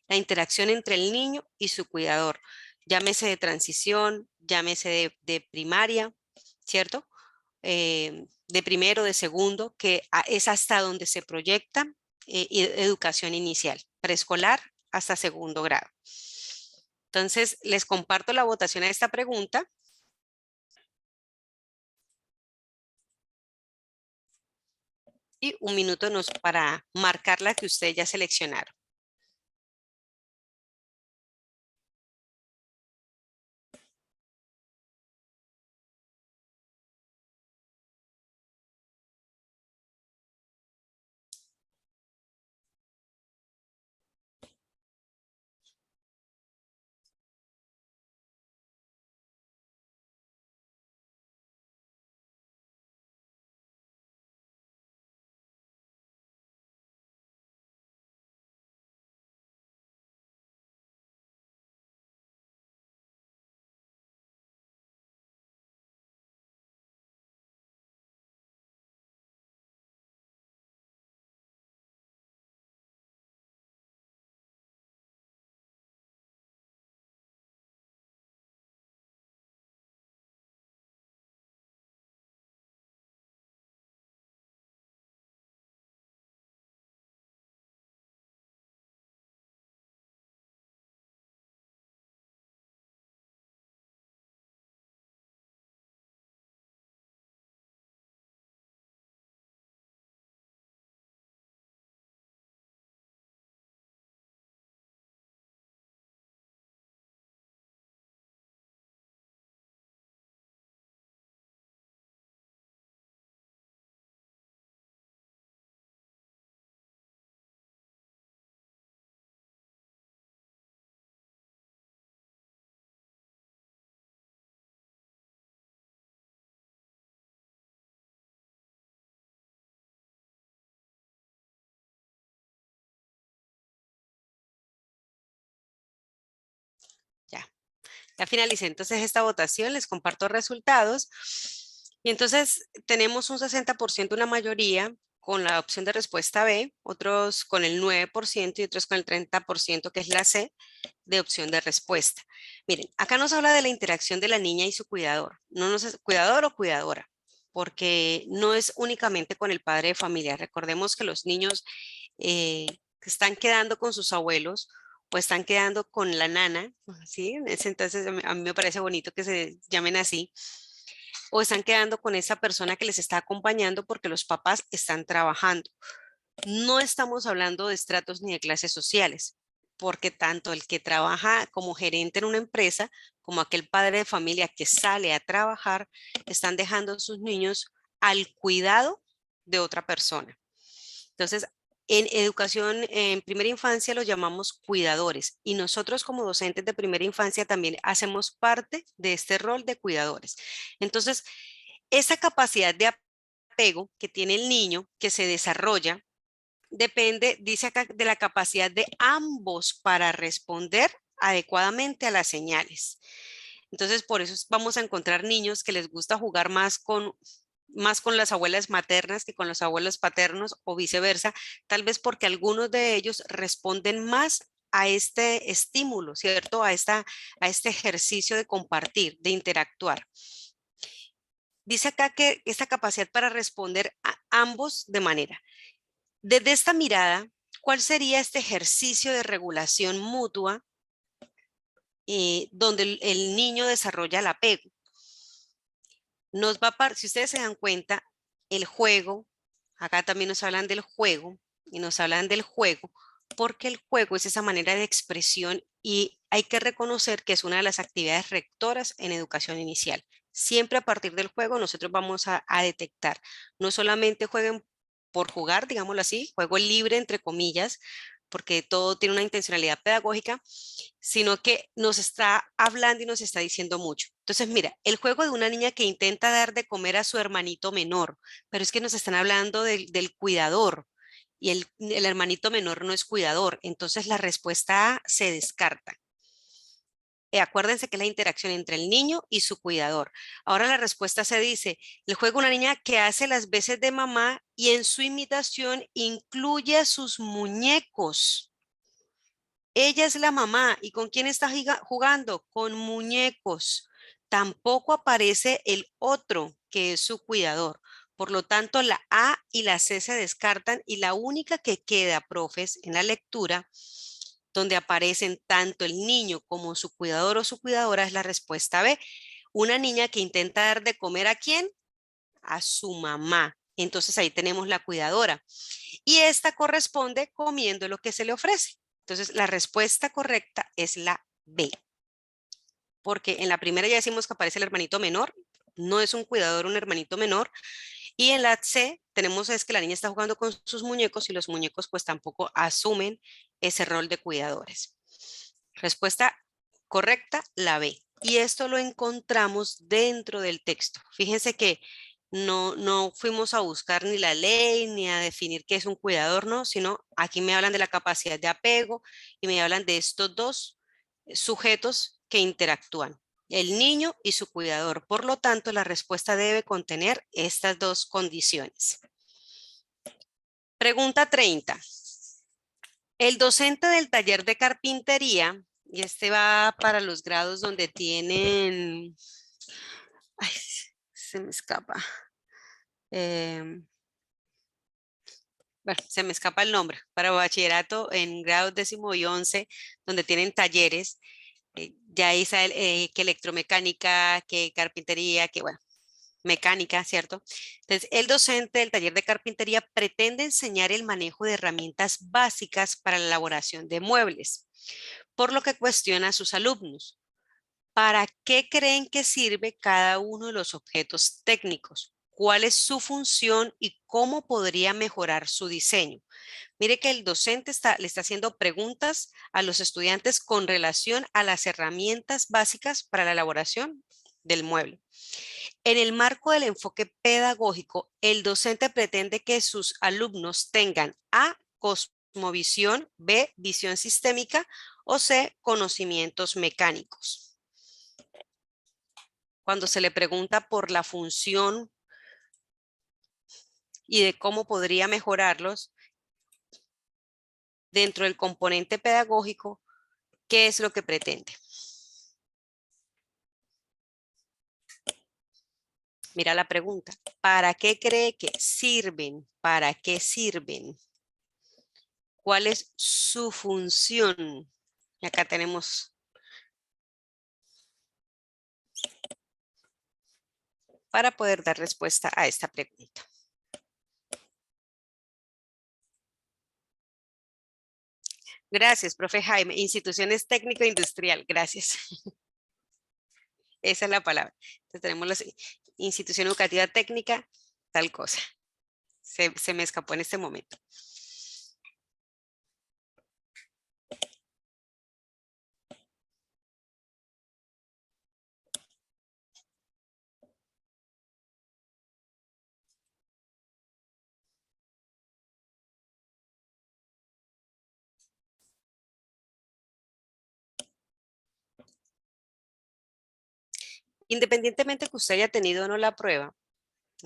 La interacción entre el niño y su cuidador, llámese de transición, llámese de primaria, ¿cierto? De primero, de segundo, que es hasta donde se proyecta educación inicial, preescolar hasta segundo grado. Entonces, les comparto la votación a esta pregunta. Y un minuto para marcar la que ustedes ya seleccionaron. Ya finalicé entonces esta votación, les comparto resultados. Y entonces tenemos un 60%, una mayoría, con la opción de respuesta B, otros con el 9% y otros con el 30%, que es la C, de opción de respuesta. Miren, acá nos habla de la interacción de la niña y su cuidador. No nos es cuidador o cuidadora, porque no es únicamente con el padre de familia. Recordemos que los niños que están quedando con sus abuelos o están quedando con la nana, ¿sí? Entonces a mí me parece bonito que se llamen así, o están quedando con esa persona que les está acompañando porque los papás están trabajando. No estamos hablando de estratos ni de clases sociales, porque tanto el que trabaja como gerente en una empresa, como aquel padre de familia que sale a trabajar, están dejando a sus niños al cuidado de otra persona. Entonces, en educación, en primera infancia los llamamos cuidadores y nosotros como docentes de primera infancia también hacemos parte de este rol de cuidadores. Entonces, esa capacidad de apego que tiene el niño, que se desarrolla, depende, dice acá, de la capacidad de ambos para responder adecuadamente a las señales. Entonces, por eso vamos a encontrar niños que les gusta jugar más con las abuelas maternas que con los abuelos paternos o viceversa, tal vez porque algunos de ellos responden más a este estímulo, ¿cierto? A este ejercicio de compartir, de interactuar. Dice acá que esta capacidad para responder a ambos de manera. Desde esta mirada, ¿cuál sería este ejercicio de regulación mutua donde el niño desarrolla el apego? Si ustedes se dan cuenta, el juego, acá también nos hablan del juego y nos hablan del juego, porque el juego es esa manera de expresión y hay que reconocer que es una de las actividades rectoras en educación inicial. Siempre a partir del juego nosotros vamos a detectar, no solamente jueguen por jugar, digámoslo así, juego libre entre comillas, porque todo tiene una intencionalidad pedagógica, sino que nos está hablando y nos está diciendo mucho. Entonces, mira, el juego de una niña que intenta dar de comer a su hermanito menor, pero es que nos están hablando del cuidador y el hermanito menor no es cuidador, entonces la respuesta A se descarta. Acuérdense que es la interacción entre el niño y su cuidador. Ahora la respuesta se dice, el juego de una niña que hace las veces de mamá y en su imitación incluye a sus muñecos. Ella es la mamá. ¿Y con quién está jugando? Con muñecos. Tampoco aparece el otro, que es su cuidador. Por lo tanto, la A y la C se descartan y la única que queda, profes, en la lectura, donde aparecen tanto el niño como su cuidador o su cuidadora, es la respuesta B. Una niña que intenta dar de comer ¿a quién? A su mamá. Entonces ahí tenemos la cuidadora. Y esta corresponde comiendo lo que se le ofrece. Entonces, la respuesta correcta es la B. Porque en la primera ya decimos que aparece el hermanito menor, no es un cuidador, un hermanito menor. Y en la C tenemos es que la niña está jugando con sus muñecos y los muñecos pues tampoco asumen ese rol de cuidadores. Respuesta correcta, la B. Y esto lo encontramos dentro del texto. Fíjense que no fuimos a buscar ni la ley ni a definir qué es un cuidador, no, sino aquí me hablan de la capacidad de apego y me hablan de estos dos sujetos que interactúan, el niño y su cuidador. Por lo tanto, la respuesta debe contener estas dos condiciones. Pregunta 30. El docente del taller de carpintería, y este va para los grados donde tienen, ay, se me escapa. Bueno, se me escapa el nombre, para bachillerato en grados 10º y 11, donde tienen talleres, ya dice que electromecánica, que carpintería, que bueno, mecánica, ¿cierto? Entonces, el docente del taller de carpintería pretende enseñar el manejo de herramientas básicas para la elaboración de muebles, por lo que cuestiona a sus alumnos. ¿Para qué creen que sirve cada uno de los objetos técnicos? ¿Cuál es su función y cómo podría mejorar su diseño? Mire que el docente le está haciendo preguntas a los estudiantes con relación a las herramientas básicas para la elaboración del mueble. En el marco del enfoque pedagógico, el docente pretende que sus alumnos tengan A, cosmovisión, B, visión sistémica o C, conocimientos mecánicos. Cuando se le pregunta por la función y de cómo podría mejorarlos dentro del componente pedagógico, ¿qué es lo que pretende? Mira la pregunta. ¿Para qué cree que sirven? ¿Para qué sirven? ¿Cuál es su función? Y acá tenemos para poder dar respuesta a esta pregunta. Gracias, profe Jaime. Instituciones técnico-industrial. Gracias. Esa es la palabra. Entonces tenemos la institución educativa técnica, tal cosa. Se me escapó en este momento. Independientemente que usted haya tenido o no la prueba,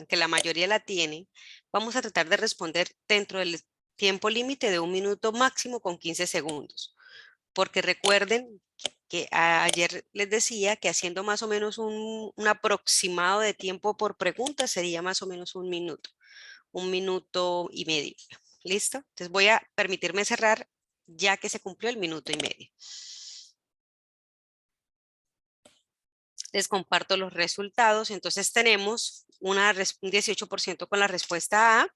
que la mayoría la tiene, vamos a tratar de responder dentro del tiempo límite de 1 minuto máximo con 15 segundos. Porque recuerden que ayer les decía que haciendo más o menos un aproximado de tiempo por pregunta sería más o menos 1 minuto, 1 minuto y medio. ¿Listo? Entonces voy a permitirme cerrar ya que se cumplió el 1 minuto y medio. Les comparto los resultados. Entonces tenemos un 18% con la respuesta A,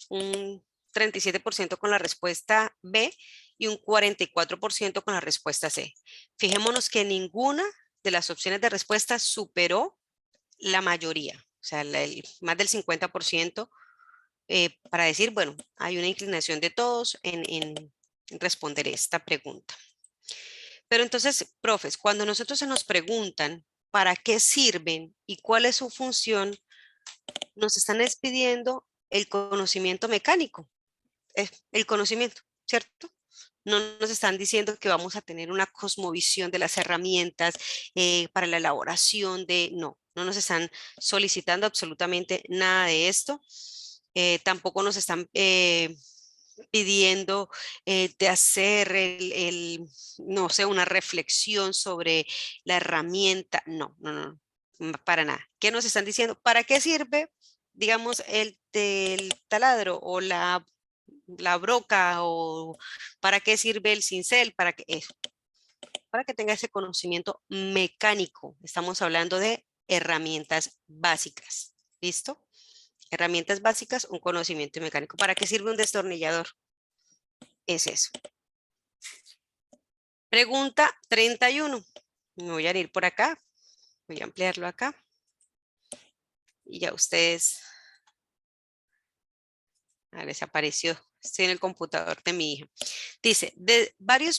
un 37% con la respuesta B y un 44% con la respuesta C. Fijémonos que ninguna de las opciones de respuesta superó la mayoría, o sea, más del 50% para decir, bueno, hay una inclinación de todos en responder esta pregunta. Pero entonces, profes, cuando nosotros se nos preguntan para qué sirven y cuál es su función, nos están pidiendo el conocimiento mecánico, el conocimiento, ¿cierto? No nos están diciendo que vamos a tener una cosmovisión de las herramientas para la elaboración de, no nos están solicitando absolutamente nada de esto. Tampoco nos están pidiendo de hacer no sé, una reflexión sobre la herramienta. No, para nada. ¿Qué nos están diciendo? ¿Para qué sirve, digamos, el taladro o la broca o para qué sirve el cincel? Para que eso, para que tenga ese conocimiento mecánico. Estamos hablando de herramientas básicas. ¿Listo? Herramientas básicas, un conocimiento mecánico. ¿Para qué sirve un destornillador? Es eso. Pregunta 31. Me voy a ir por acá. Voy a ampliarlo acá. Y ya ustedes... desapareció. Estoy en el computador de mi hija. Dice, de varios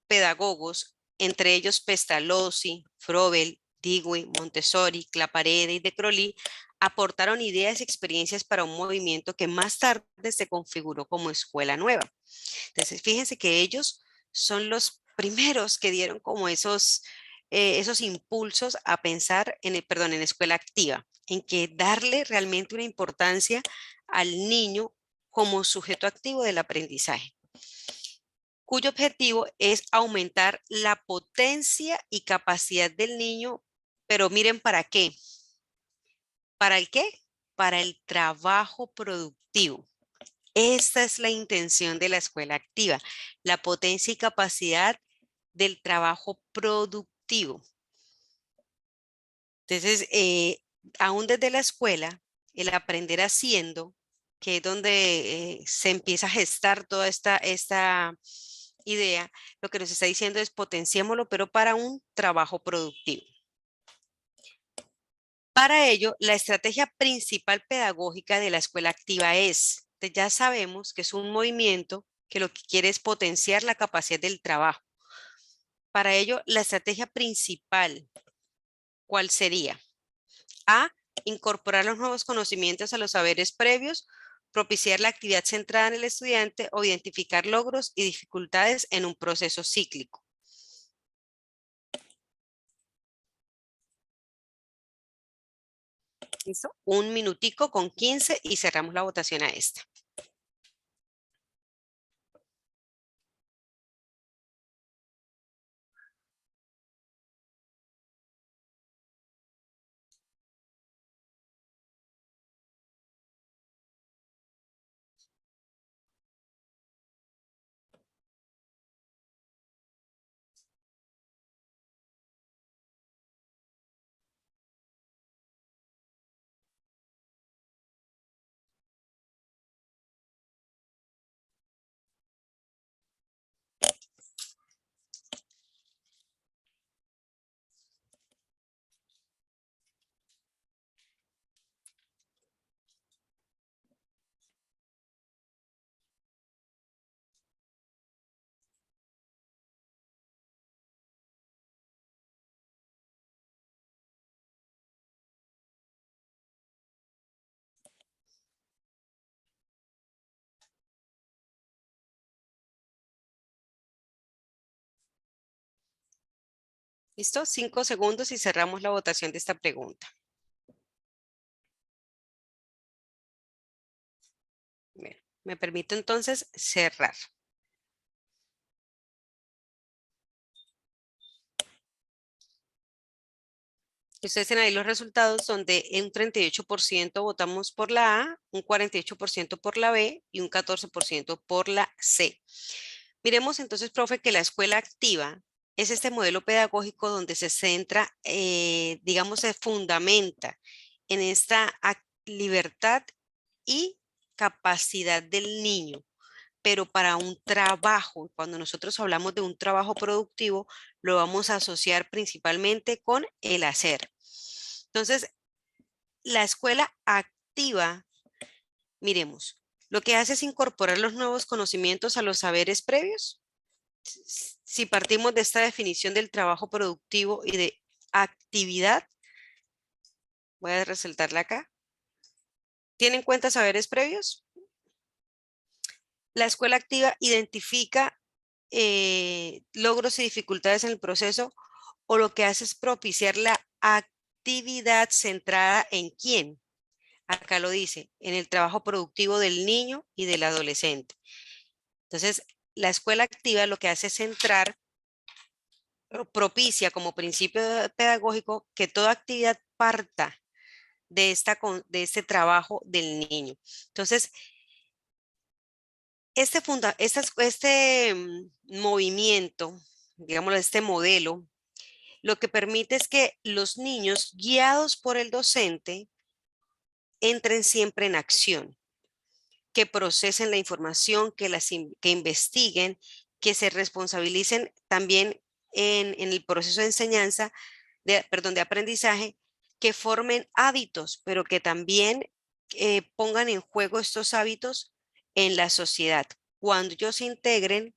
pedagogos, entre ellos Pestalozzi, Froebel, Dewey, Montessori, Claparede y De Crowley, aportaron ideas y experiencias para un movimiento que más tarde se configuró como escuela nueva. Entonces, fíjense que ellos son los primeros que dieron como esos impulsos a pensar en escuela activa, en que darle realmente una importancia al niño como sujeto activo del aprendizaje, cuyo objetivo es aumentar la potencia y capacidad del niño, pero miren para qué. ¿Para el qué? Para el trabajo productivo. Esta es la intención de la escuela activa, la potencia y capacidad del trabajo productivo. Entonces, aún desde la escuela, el aprender haciendo, que es donde se empieza a gestar toda esta idea, lo que nos está diciendo es potenciémoslo, pero para un trabajo productivo. Para ello, la estrategia principal pedagógica de la escuela activa es, ya sabemos que es un movimiento que lo que quiere es potenciar la capacidad del trabajo. Para ello, la estrategia principal, ¿cuál sería? A, incorporar los nuevos conocimientos a los saberes previos, propiciar la actividad centrada en el estudiante o identificar logros y dificultades en un proceso cíclico. ¿Listo? Un minutico con 15 y cerramos la votación a esta. ¿Listo? 5 segundos y cerramos la votación de esta pregunta. Bien, me permito entonces cerrar. Ustedes tienen ahí los resultados donde un 38% votamos por la A, un 48% por la B y un 14% por la C. Miremos entonces, profe, que la escuela activa es este modelo pedagógico donde se centra, digamos, se fundamenta en esta libertad y capacidad del niño, pero para un trabajo. Cuando nosotros hablamos de un trabajo productivo, lo vamos a asociar principalmente con el hacer. Entonces, la escuela activa, miremos, lo que hace es incorporar los nuevos conocimientos a los saberes previos. Si partimos de esta definición del trabajo productivo y de actividad, voy a resaltarla acá. ¿Tiene en cuenta saberes previos? La escuela activa identifica logros y dificultades en el proceso, o lo que hace es propiciar la actividad centrada en quién. Acá lo dice, en el trabajo productivo del niño y del adolescente. Entonces, la escuela activa lo que hace es centrar, propicia como principio pedagógico que toda actividad parta de este trabajo del niño. Entonces, movimiento, digámoslo, este modelo, lo que permite es que los niños, guiados por el docente, entren siempre en acción, que procesen la información, que investiguen, que se responsabilicen también en el proceso de enseñanza, de aprendizaje, que formen hábitos, pero que también pongan en juego estos hábitos en la sociedad. Cuando ellos se integren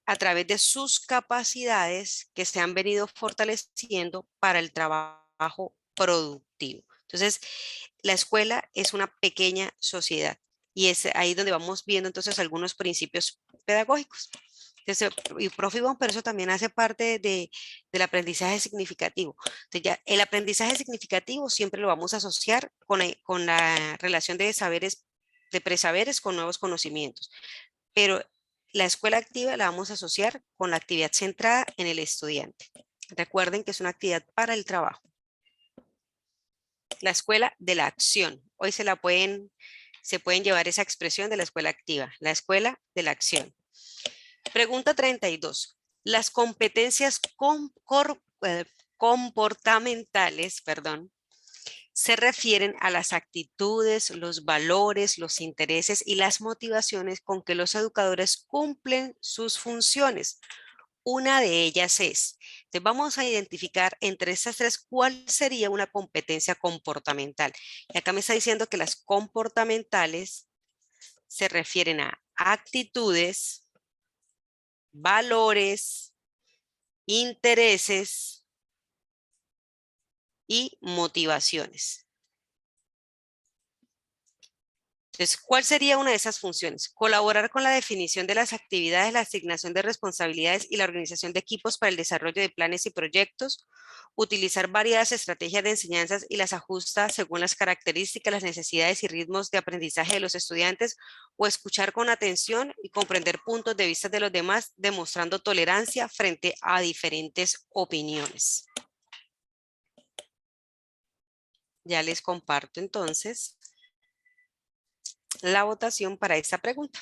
a través de sus capacidades que se han venido fortaleciendo para el trabajo productivo. Entonces, la escuela es una pequeña sociedad y es ahí donde vamos viendo entonces algunos principios pedagógicos. Entonces, y profe Ivonne, pero eso también hace parte del aprendizaje significativo. Entonces, ya, el aprendizaje significativo siempre lo vamos a asociar con la relación de saberes, de presaberes con nuevos conocimientos. Pero la escuela activa la vamos a asociar con la actividad centrada en el estudiante. Recuerden que es una actividad para el trabajo. La escuela de la acción. Hoy se pueden llevar esa expresión de la escuela activa. La escuela de la acción. Pregunta 32. Las competencias comportamentales, se refieren a las actitudes, los valores, los intereses y las motivaciones con que los educadores cumplen sus funciones. Una de ellas es, entonces vamos a identificar entre estas tres cuál sería una competencia comportamental. Y acá me está diciendo que las comportamentales se refieren a actitudes, valores, intereses y motivaciones. Entonces, ¿cuál sería una de esas funciones? Colaborar con la definición de las actividades, la asignación de responsabilidades y la organización de equipos para el desarrollo de planes y proyectos, utilizar variadas estrategias de enseñanzas y las ajusta según las características, las necesidades y ritmos de aprendizaje de los estudiantes, o escuchar con atención y comprender puntos de vista de los demás, demostrando tolerancia frente a diferentes opiniones. Ya les comparto entonces la votación para esta pregunta.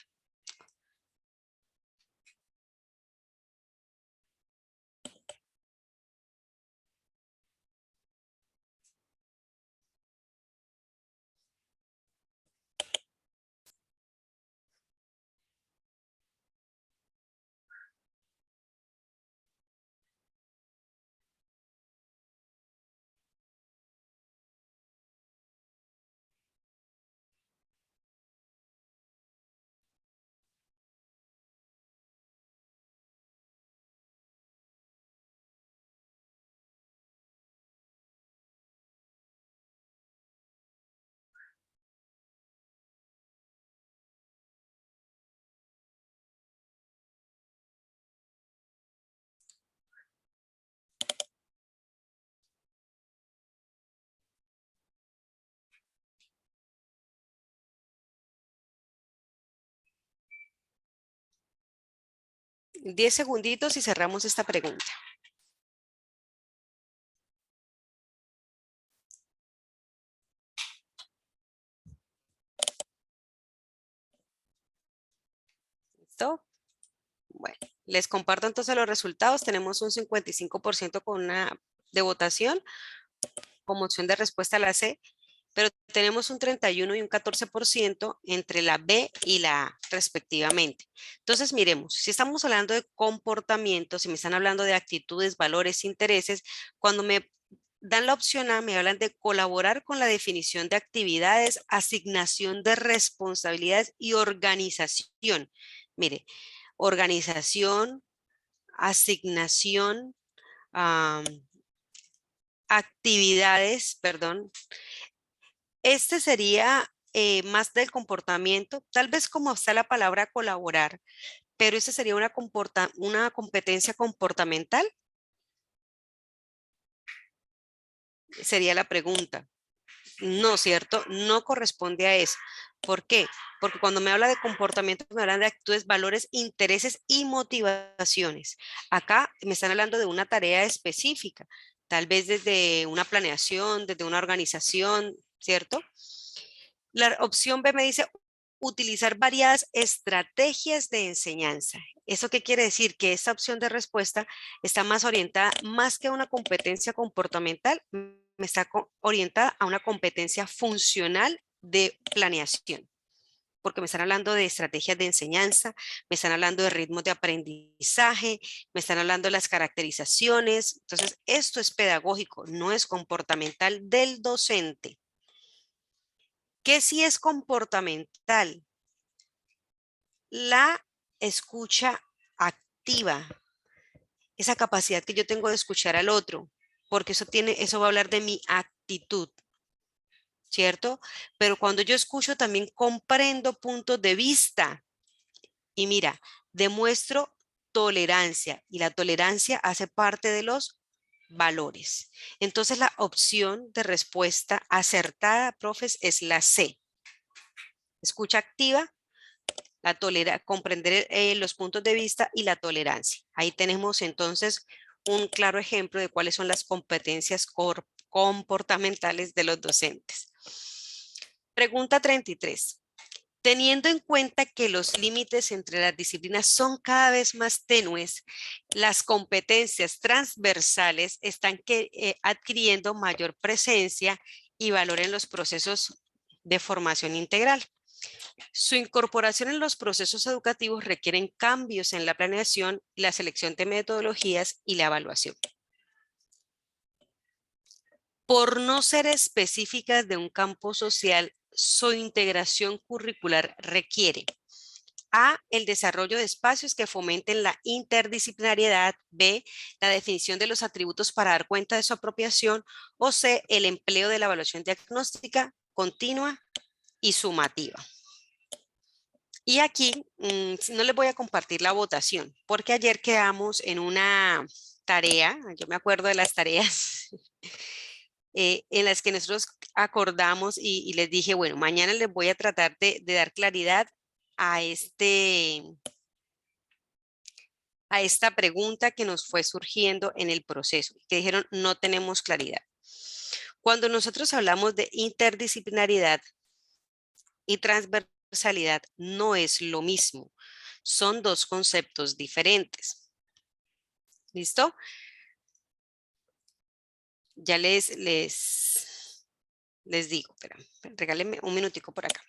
10 segunditos y cerramos esta pregunta. ¿Listo? Bueno, les comparto entonces los resultados. Tenemos un 55% con una de votación, como opción de respuesta a la C, pero tenemos un 31 y un 14% entre la B y la A respectivamente. Entonces, miremos, si estamos hablando de comportamientos, si me están hablando de actitudes, valores, intereses, cuando me dan la opción A, me hablan de colaborar con la definición de actividades, asignación de responsabilidades y organización. Mire, organización, asignación, actividades, perdón. Este sería más del comportamiento, tal vez como está la palabra colaborar, pero esta sería una competencia comportamental. Sería la pregunta. No, ¿cierto? No corresponde a eso. ¿Por qué? Porque cuando me habla de comportamiento, me hablan de actitudes, valores, intereses y motivaciones. Acá me están hablando de una tarea específica, tal vez desde una planeación, desde una organización, ¿cierto? La opción B me dice utilizar variadas estrategias de enseñanza. ¿Eso qué quiere decir? Que esta opción de respuesta está más orientada, más que a una competencia comportamental, me está orientada a una competencia funcional de planeación, porque me están hablando de estrategias de enseñanza, me están hablando de ritmos de aprendizaje, me están hablando de las caracterizaciones. Entonces, esto es pedagógico, no es comportamental del docente. ¿Qué sí es comportamental? La escucha activa, esa capacidad que yo tengo de escuchar al otro, porque eso va a hablar de mi actitud, ¿cierto? Pero cuando yo escucho también comprendo puntos de vista y mira, demuestro tolerancia y la tolerancia hace parte de los valores. Entonces la opción de respuesta acertada, profes, es la C. Escucha activa, comprender los puntos de vista y la tolerancia. Ahí tenemos entonces un claro ejemplo de cuáles son las competencias comportamentales de los docentes. Pregunta 33. Teniendo en cuenta que los límites entre las disciplinas son cada vez más tenues, las competencias transversales están adquiriendo mayor presencia y valor en los procesos de formación integral. Su incorporación en los procesos educativos requieren cambios en la planeación, la selección de metodologías y la evaluación. Por no ser específicas de un campo social, su integración curricular requiere A, el desarrollo de espacios que fomenten la interdisciplinariedad, B, la definición de los atributos para dar cuenta de su apropiación, o C, el empleo de la evaluación diagnóstica continua y sumativa. Y aquí no les voy a compartir la votación, porque ayer quedamos en una tarea, yo me acuerdo de las tareas, en las que nosotros acordamos y les dije, bueno, mañana les voy a tratar de dar claridad a esta pregunta que nos fue surgiendo en el proceso, que dijeron no tenemos claridad. Cuando nosotros hablamos de interdisciplinariedad y transversalidad, no es lo mismo, son dos conceptos diferentes. ¿Listo? Ya les digo, espera, regálenme un minutico por acá.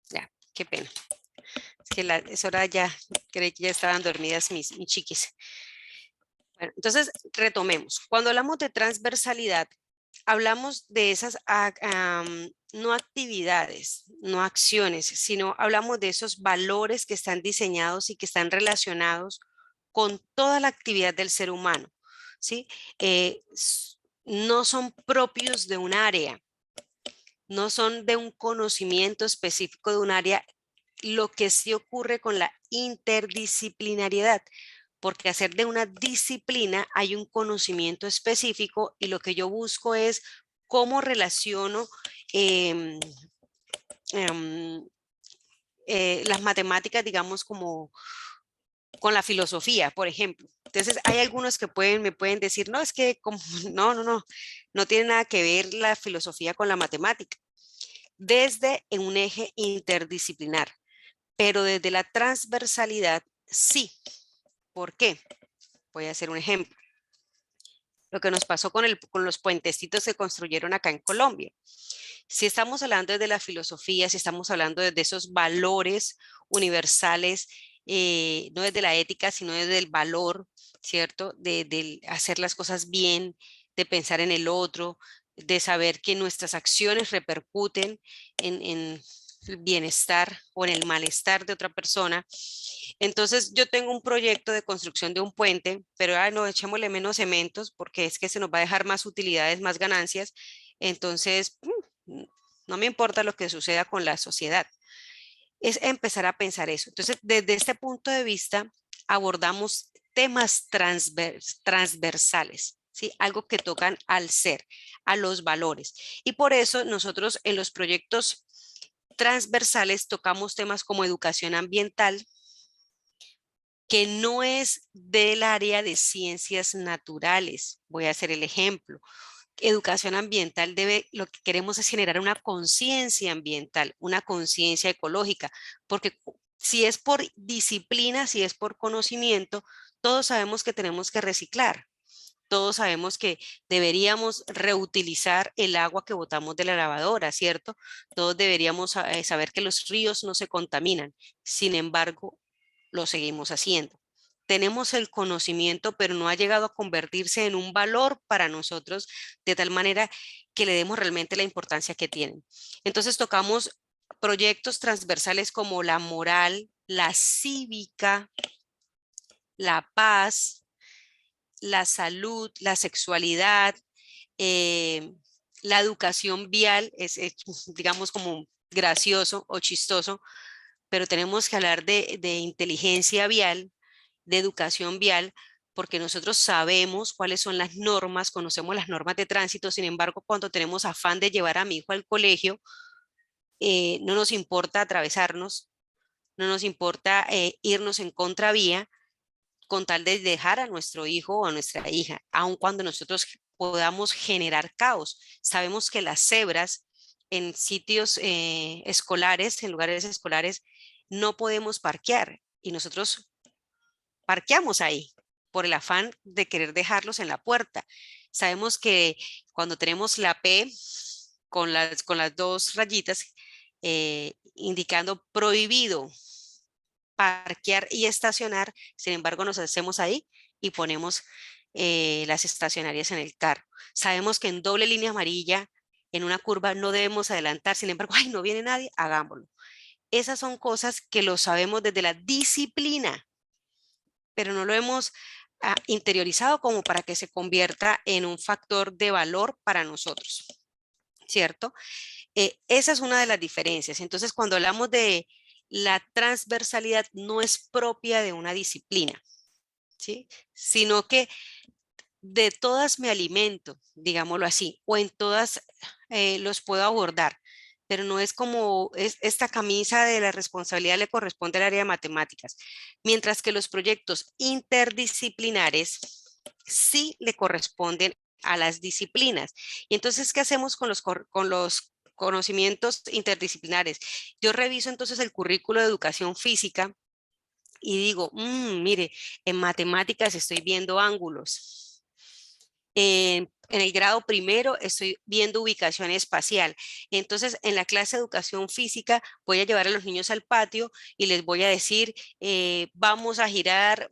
Ya, qué pena. Es que es hora ya, creí que ya estaban dormidas mis chiquis. Bueno, entonces retomemos. Cuando hablamos de transversalidad, hablamos de esas no actividades, no acciones, sino hablamos de esos valores que están diseñados y que están relacionados con toda la actividad del ser humano, ¿sí? No son propios de un área, no son de un conocimiento específico de un área Lo que sí ocurre con la interdisciplinariedad, porque hacer de una disciplina hay un conocimiento específico y lo que yo busco es cómo relaciono las matemáticas, digamos, como con la filosofía, por ejemplo. Entonces, hay algunos que me pueden decir, no, es que no tiene nada que ver la filosofía con la matemática, desde en un eje interdisciplinar, pero desde la transversalidad, sí. ¿Por qué? Voy a hacer un ejemplo. Lo que nos pasó con los puentecitos que construyeron acá en Colombia. Si estamos hablando de la filosofía, si estamos hablando de esos valores universales, no desde la ética, sino desde el valor, ¿cierto? De hacer las cosas bien, de pensar en el otro, de saber que nuestras acciones repercuten en el bienestar o en el malestar de otra persona. Entonces yo tengo un proyecto de construcción de un puente, pero no, echémosle menos cementos porque es que se nos va a dejar más utilidades, más ganancias. Entonces, no me importa lo que suceda con la sociedad. Es empezar a pensar eso. Entonces, desde este punto de vista, abordamos temas transversales, ¿sí? Algo que tocan al ser, a los valores. Y por eso nosotros en los proyectos transversales tocamos temas como educación ambiental, que no es del área de ciencias naturales. Voy a hacer el ejemplo. Educación ambiental lo que queremos es generar una conciencia ambiental, una conciencia ecológica, porque si es por disciplina, si es por conocimiento, todos sabemos que tenemos que reciclar. Todos sabemos que deberíamos reutilizar el agua que botamos de la lavadora, ¿cierto? Todos deberíamos saber que los ríos no se contaminan. Sin embargo, lo seguimos haciendo. Tenemos el conocimiento, pero no ha llegado a convertirse en un valor para nosotros de tal manera que le demos realmente la importancia que tienen. Entonces tocamos proyectos transversales como la moral, la cívica, la paz, la salud, la sexualidad, la educación vial, digamos como gracioso o chistoso, pero tenemos que hablar de inteligencia vial, de educación vial, porque nosotros sabemos cuáles son las normas, conocemos las normas de tránsito, sin embargo, cuando tenemos afán de llevar a mi hijo al colegio, no nos importa atravesarnos, no nos importa irnos en contravía, con tal de dejar a nuestro hijo o a nuestra hija, aun cuando nosotros podamos generar caos. Sabemos que las cebras en sitios escolares, en lugares escolares, no podemos parquear y nosotros parqueamos ahí por el afán de querer dejarlos en la puerta. Sabemos que cuando tenemos la P con las dos rayitas indicando prohibido parquear y estacionar, sin embargo nos hacemos ahí y ponemos las estacionarias en el carro. Sabemos que en doble línea amarilla, en una curva, no debemos adelantar, sin embargo, ay, no viene nadie, hagámoslo. Esas son cosas que lo sabemos desde la disciplina, pero no lo hemos interiorizado como para que se convierta en un factor de valor para nosotros, ¿cierto? Esa es una de las diferencias. Entonces, cuando hablamos de la transversalidad, no es propia de una disciplina, ¿sí? Sino que de todas me alimento, digámoslo así, o en todas los puedo abordar, pero no es como esta camisa de la responsabilidad le corresponde al área de matemáticas, mientras que los proyectos interdisciplinares sí le corresponden a las disciplinas. Y entonces, ¿qué hacemos con los conocimientos interdisciplinares? Yo reviso entonces el currículo de educación física y digo, mire, en matemáticas estoy viendo ángulos. En el grado primero estoy viendo ubicación espacial. Entonces, en la clase de educación física voy a llevar a los niños al patio y les voy a decir, vamos a girar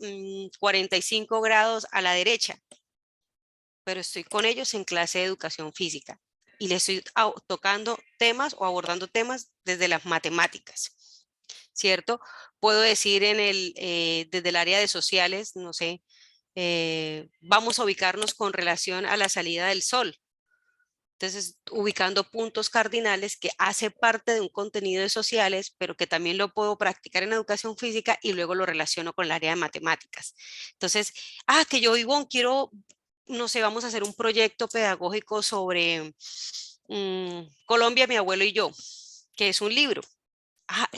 45 grados a la derecha. Pero estoy con ellos en clase de educación física y les estoy tocando temas o abordando temas desde las matemáticas, ¿cierto? Puedo decir desde el área de sociales, no sé, vamos a ubicarnos con relación a la salida del sol. Entonces, ubicando puntos cardinales que hace parte de un contenido de sociales, pero que también lo puedo practicar en educación física y luego lo relaciono con el área de matemáticas. Entonces, que yo, Ivonne, quiero, no sé, vamos a hacer un proyecto pedagógico sobre Colombia, mi abuelo y yo, que es un libro.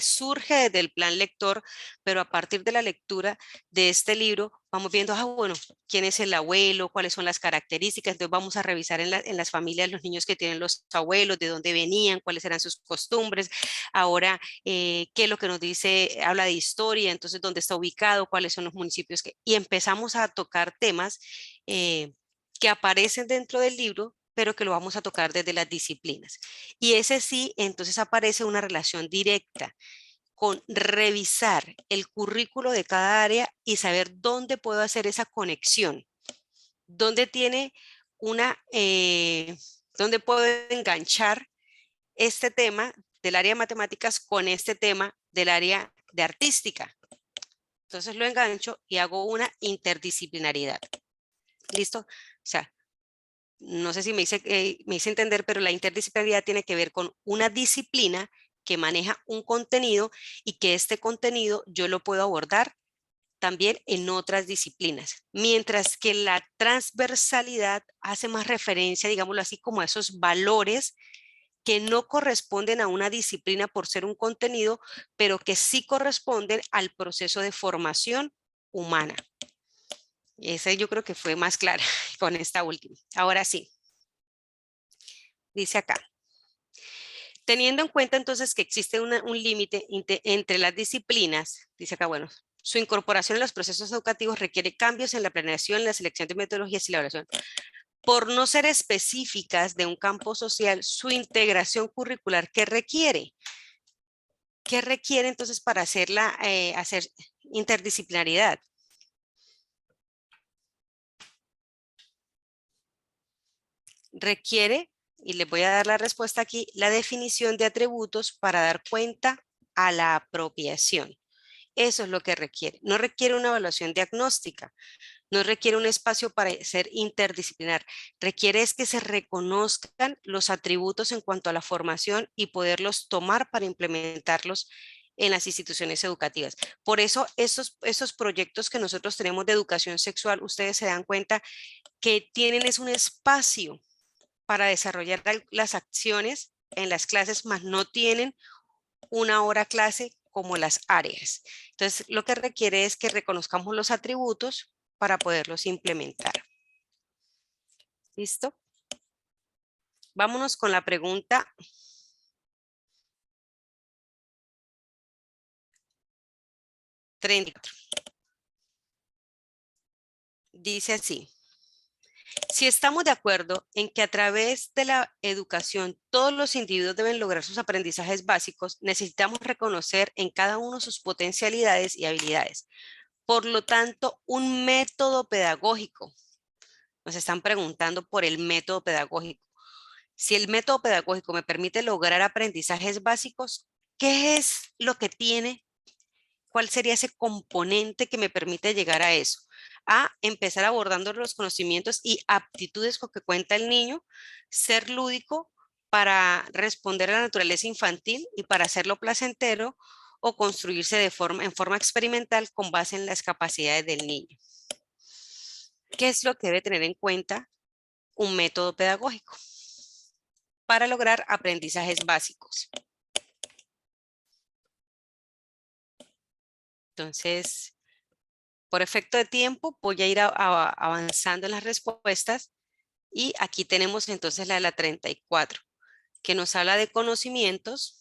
Surge desde el plan lector, pero a partir de la lectura de este libro vamos viendo, bueno, quién es el abuelo, cuáles son las características, entonces vamos a revisar en las familias los niños que tienen los abuelos, de dónde venían, cuáles eran sus costumbres, ahora qué es lo que nos dice, habla de historia, entonces dónde está ubicado, cuáles son los municipios, y empezamos a tocar temas que aparecen dentro del libro, pero que lo vamos a tocar desde las disciplinas. Y ese sí, entonces aparece una relación directa con revisar el currículo de cada área y saber dónde puedo hacer esa conexión, dónde tiene dónde puedo enganchar este tema del área de matemáticas con este tema del área de artística. Entonces lo engancho y hago una interdisciplinaridad. ¿Listo? O sea, no sé si me hice entender, pero la interdisciplinaridad tiene que ver con una disciplina que maneja un contenido y que este contenido yo lo puedo abordar también en otras disciplinas, mientras que la transversalidad hace más referencia, digámoslo así, como a esos valores que no corresponden a una disciplina por ser un contenido, pero que sí corresponden al proceso de formación humana. Esa yo creo que fue más clara con esta última. Ahora sí. Dice acá. Teniendo en cuenta entonces que existe un límite entre las disciplinas, dice acá, bueno, su incorporación en los procesos educativos requiere cambios en la planeación, la selección de metodologías y la evaluación. Por no ser específicas de un campo social, su integración curricular, ¿qué requiere? ¿Qué requiere entonces para hacer interdisciplinaridad? Requiere, y les voy a dar la respuesta aquí, la definición de atributos para dar cuenta a la apropiación. Eso es lo que requiere. No requiere una evaluación diagnóstica, no requiere un espacio para ser interdisciplinar. Requiere es que se reconozcan los atributos en cuanto a la formación y poderlos tomar para implementarlos en las instituciones educativas. Por eso esos proyectos que nosotros tenemos de educación sexual, ustedes se dan cuenta que tienen es un espacio para desarrollar las acciones en las clases, más no tienen una hora clase como las áreas. Entonces, lo que requiere es que reconozcamos los atributos para poderlos implementar. ¿Listo? Vámonos con la pregunta 34. Dice así. Si estamos de acuerdo en que a través de la educación todos los individuos deben lograr sus aprendizajes básicos, necesitamos reconocer en cada uno sus potencialidades y habilidades. Por lo tanto, un método pedagógico. Nos están preguntando por el método pedagógico. Si el método pedagógico me permite lograr aprendizajes básicos, ¿qué es lo que tiene? ¿Cuál sería ese componente que me permite llegar a eso? A empezar abordando los conocimientos y aptitudes con que cuenta el niño, ser lúdico para responder a la naturaleza infantil y para hacerlo placentero, o construirse en forma experimental con base en las capacidades del niño. ¿Qué es lo que debe tener en cuenta un método pedagógico para lograr aprendizajes básicos? Entonces, por efecto de tiempo, voy a ir avanzando en las respuestas y aquí tenemos entonces la de la 34, que nos habla de conocimientos,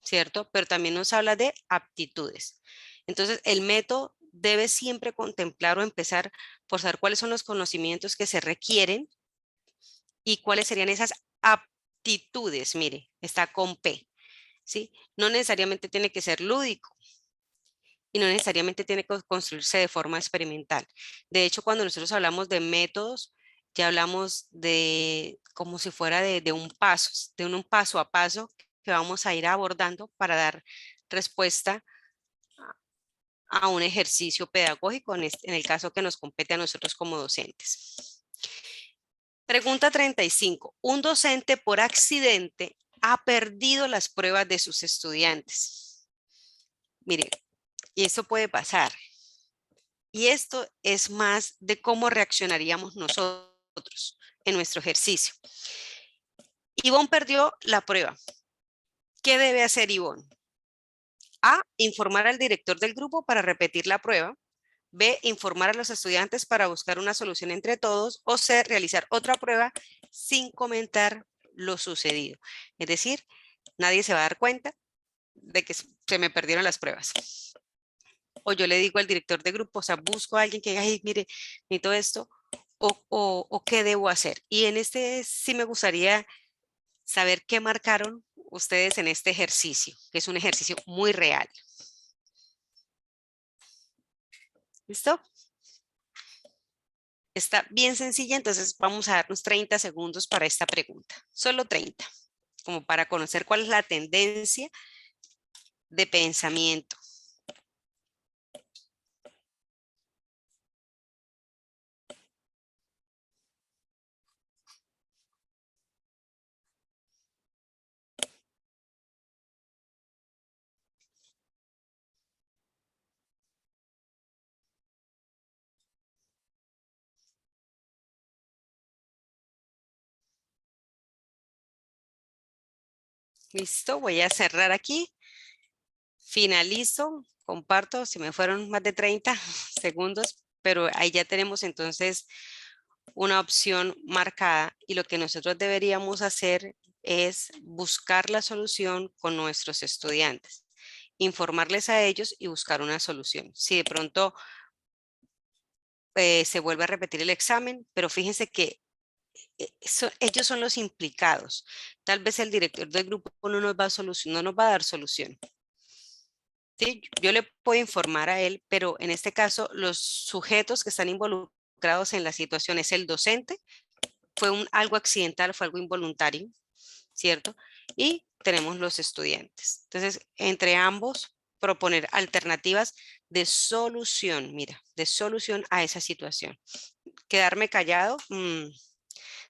¿cierto? Pero también nos habla de aptitudes. Entonces, el método debe siempre contemplar o empezar por saber cuáles son los conocimientos que se requieren y cuáles serían esas aptitudes. Mire, está con P, ¿sí? No necesariamente tiene que ser lúdico y no necesariamente tiene que construirse de forma experimental. De hecho, cuando nosotros hablamos de métodos, ya hablamos de como si fuera de un paso a paso que vamos a ir abordando para dar respuesta a un ejercicio pedagógico, en el caso que nos compete a nosotros como docentes. Pregunta 35. Un docente por accidente ha perdido las pruebas de sus estudiantes. Miren, y eso puede pasar. Y esto es más de cómo reaccionaríamos nosotros en nuestro ejercicio. Ivonne perdió la prueba. ¿Qué debe hacer Ivonne? A, informar al director del grupo para repetir la prueba. B, informar a los estudiantes para buscar una solución entre todos. O C, realizar otra prueba sin comentar lo sucedido. Es decir, nadie se va a dar cuenta de que se me perdieron las pruebas. O yo le digo al director de grupo, o sea, busco a alguien que diga, ay, mire, necesito esto, o qué debo hacer. Y en este sí me gustaría saber qué marcaron ustedes en este ejercicio, que es un ejercicio muy real. ¿Listo? Está bien sencilla, entonces vamos a darnos 30 segundos para esta pregunta. Solo 30, como para conocer cuál es la tendencia de pensamiento. Listo, voy a cerrar aquí. Finalizo, comparto, si me fueron más de 30 segundos, pero ahí ya tenemos entonces una opción marcada y lo que nosotros deberíamos hacer es buscar la solución con nuestros estudiantes, informarles a ellos y buscar una solución. Si de pronto se vuelve a repetir el examen, pero fíjense que ellos son los implicados. Tal vez el director del grupo no nos va a dar solución. ¿Sí? Yo le puedo informar a él, pero en este caso los sujetos que están involucrados en la situación es el docente, fue algo accidental, fue algo involuntario, ¿cierto? Y tenemos los estudiantes. Entonces, entre ambos, proponer alternativas de solución, mira, de solución a esa situación. Quedarme callado,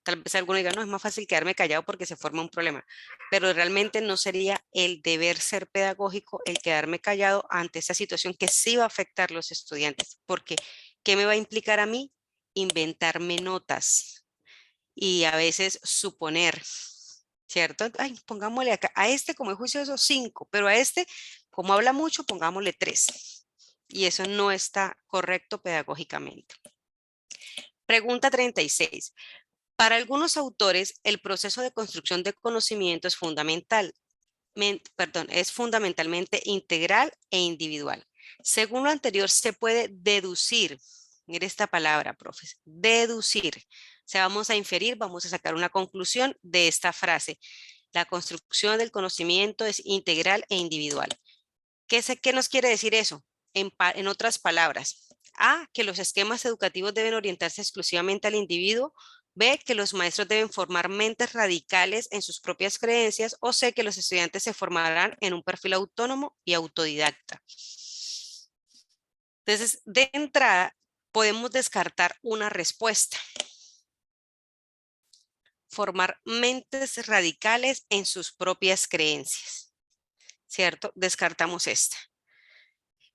tal vez alguno diga, no, es más fácil quedarme callado porque se forma un problema, pero realmente no sería el deber ser pedagógico el quedarme callado ante esa situación que sí va a afectar a los estudiantes, porque ¿qué me va a implicar a mí? Inventarme notas y a veces suponer, ¿cierto? Ay, pongámosle acá, a este como es juicioso 5, pero a este como habla mucho, pongámosle 3. Y eso no está correcto pedagógicamente. Pregunta 36. Para algunos autores, el proceso de construcción de conocimiento es fundamentalmente integral e individual. Según lo anterior, se puede deducir, mire esta palabra, profes, deducir. O sea, vamos a inferir, vamos a sacar una conclusión de esta frase. La construcción del conocimiento es integral e individual. ¿Qué nos quiere decir eso? En otras palabras, A, que los esquemas educativos deben orientarse exclusivamente al individuo. B, que los maestros deben formar mentes radicales en sus propias creencias. O C, que los estudiantes se formarán en un perfil autónomo y autodidacta. Entonces, de entrada, podemos descartar una respuesta. Formar mentes radicales en sus propias creencias. ¿Cierto? Descartamos esta.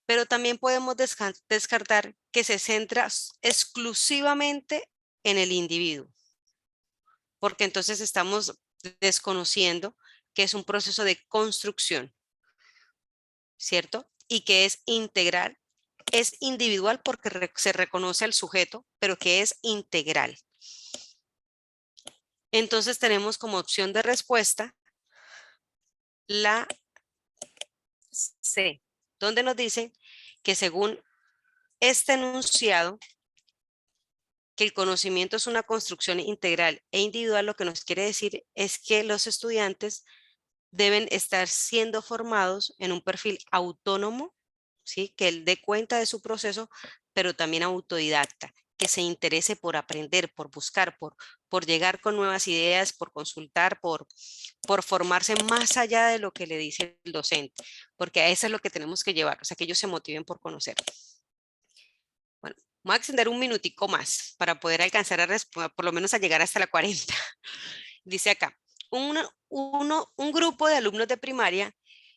Pero también podemos descartar que se centra exclusivamente en el individuo, porque entonces estamos desconociendo que es un proceso de construcción, ¿cierto? Y que es integral, es individual porque se reconoce al sujeto, pero que es integral. Entonces tenemos como opción de respuesta la C, donde nos dicen que según este enunciado, que el conocimiento es una construcción integral e individual, lo que nos quiere decir es que los estudiantes deben estar siendo formados en un perfil autónomo, ¿sí? Que él dé cuenta de su proceso, pero también autodidacta, que se interese por aprender, por buscar, por llegar con nuevas ideas, por consultar, por formarse más allá de lo que le dice el docente, porque a eso es lo que tenemos que llevar, o sea, que ellos se motiven por conocer. Bueno, Voy a extender un minutico más para poder alcanzar a responder, por lo menos a llegar hasta la 40. Dice acá, un grupo de alumnos de primaria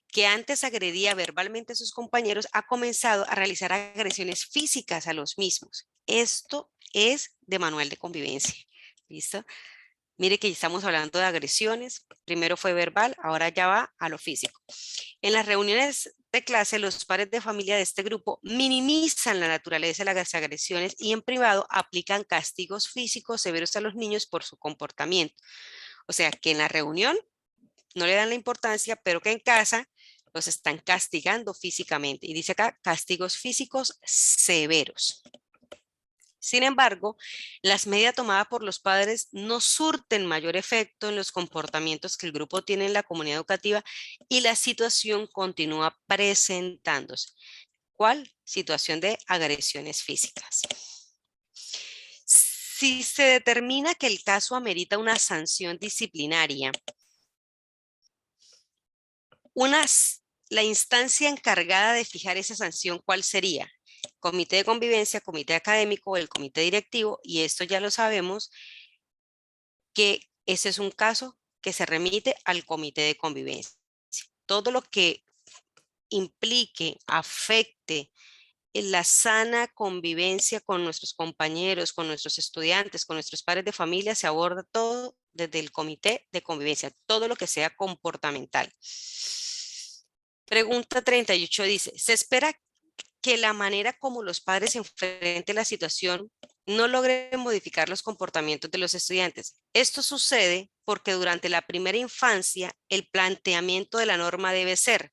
que antes agredía verbalmente a sus compañeros ha comenzado a realizar agresiones físicas a los mismos. Esto es de manual de convivencia. ¿Listo? Mire que estamos hablando de agresiones. Primero fue verbal, ahora ya va a lo físico. En las reuniones de clase, los padres de familia de este grupo minimizan la naturaleza de las agresiones y en privado aplican castigos físicos severos a los niños por su comportamiento. O sea, que en la reunión no le dan la importancia, pero que en casa los están castigando físicamente. Y dice acá, castigos físicos severos. Sin embargo, las medidas tomadas por los padres no surten mayor efecto en los comportamientos que el grupo tiene en la comunidad educativa y la situación continúa presentándose. ¿Cuál? Situación de agresiones físicas. Si se determina que el caso amerita una sanción disciplinaria, la instancia encargada de fijar esa sanción, ¿cuál sería? Comité de convivencia, comité académico o el comité directivo, y esto ya lo sabemos que ese es un caso que se remite al comité de convivencia. Todo lo que implique, afecte en la sana convivencia con nuestros compañeros, con nuestros estudiantes, con nuestros padres de familia, se aborda todo desde el comité de convivencia, todo lo que sea comportamental. Pregunta 38 dice, ¿se espera que la manera como los padres enfrenten la situación no logre modificar los comportamientos de los estudiantes? Esto sucede porque durante la primera infancia el planteamiento de la norma debe ser.